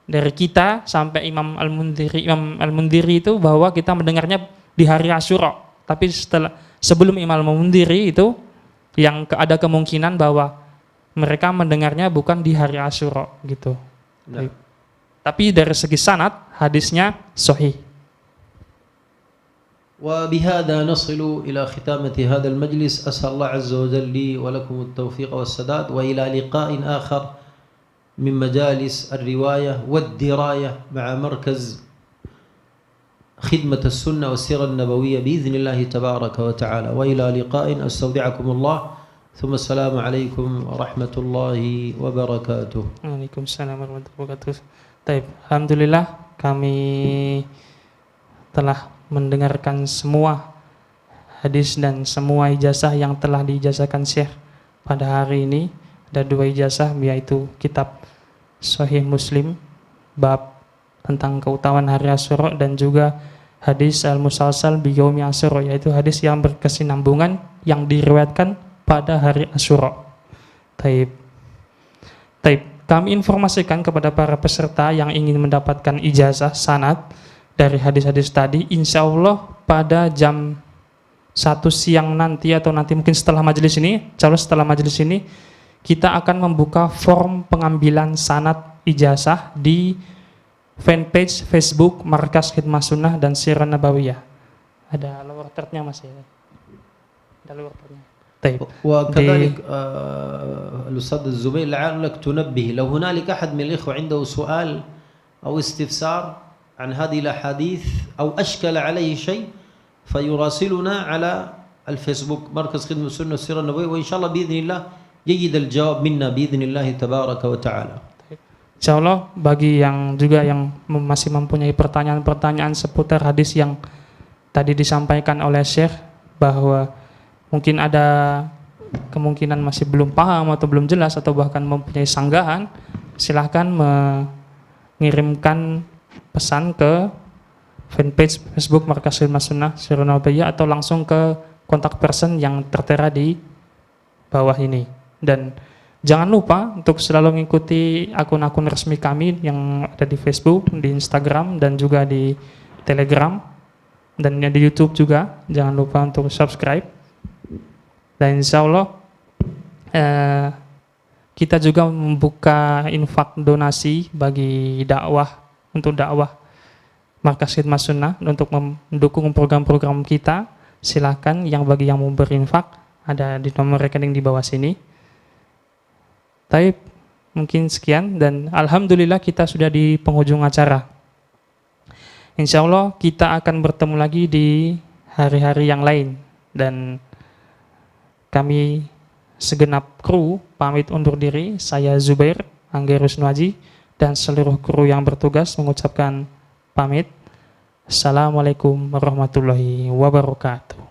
Dari kita sampai Imam Al-Mundhiri itu bahwa kita mendengarnya di hari Asyura, tapi sebelum Imam Al-Mundhiri itu yang ada kemungkinan bahwa mereka mendengarnya bukan di hari Asyura gitu. Tapi dari segi sanad hadisnya sahih. وبهذا نصل إلى ختامة هذا المجلس. أسأل الله عز وجل لي ولكم التوفيق والسداد وإلى لقاء آخر من مجالس الرواية والدراية مع مركز خدمة السنة والسيرة النبوية بإذن الله تبارك وتعالى. وإلى لقاء أستودعكم الله ثم السلام عليكم ورحمة الله وبركاته. Waalaikumsalam warahmatullahi wabarakatuh. Baik, alhamdulillah kami telah mendengarkan semua hadis dan semua ijazah yang telah diijazahkan Syekh pada hari ini. Ada 2 ijazah, yaitu kitab Sahih Muslim bab tentang keutamaan hari Asyura dan juga hadis Al-Musalsal bi Yaumi Asyura, yaitu hadis yang berkesinambungan yang diriwayatkan pada hari Asyura. Taib. Kami informasikan kepada para peserta yang ingin mendapatkan ijazah sanad dari hadis-hadis tadi, insya Allah pada jam 1 siang nanti atau nanti mungkin setelah majelis ini, kita akan membuka form pengambilan sanad ijazah di fanpage Facebook Markas Khidmah Sunnah dan Sirah Nabawiyah. Ada lower third-nya Mas ya. Ada lower third-nya. طيب. وكذلك الأستاذ الزبير لعلك تنبه لو هنالك أحد من الإخوة عنده سؤال أو استفسار عن هذه الأحاديث أو أشكل عليه شيء فيراسلنا على الفيسبوك مركز خدمة السنة والسيرة النبوية وإن شاء الله بإذن الله يجد الجواب منا بإذن الله تبارك وتعالى. Insyaallah bagi yang juga yang masih mempunyai pertanyaan-pertanyaan seputar hadis yang tadi disampaikan oleh Syekh, bahwa mungkin ada kemungkinan masih belum paham atau belum jelas atau bahkan mempunyai sanggahan, silahkan mengirimkan pesan ke fanpage Facebook Markas Khidmat Sunnah Syiar Nabawiyah atau langsung ke kontak person yang tertera di bawah ini. Dan jangan lupa untuk selalu mengikuti akun-akun resmi kami yang ada di Facebook, di Instagram, dan juga di Telegram, dan di YouTube juga. Jangan lupa untuk subscribe. Dan insya Allah kita juga membuka infak donasi bagi untuk dakwah Markas Khidmat Sunnah untuk mendukung program-program kita. Silakan bagi yang mau berinfak, ada di nomor rekening di bawah sini. Taib, mungkin sekian, dan alhamdulillah kita sudah di penghujung acara. Insya Allah kita akan bertemu lagi di hari-hari yang lain, dan kami segenap kru pamit undur diri. Saya Zubair Angga Rusnuaji dan seluruh kru yang bertugas mengucapkan pamit. Assalamualaikum warahmatullahi wabarakatuh.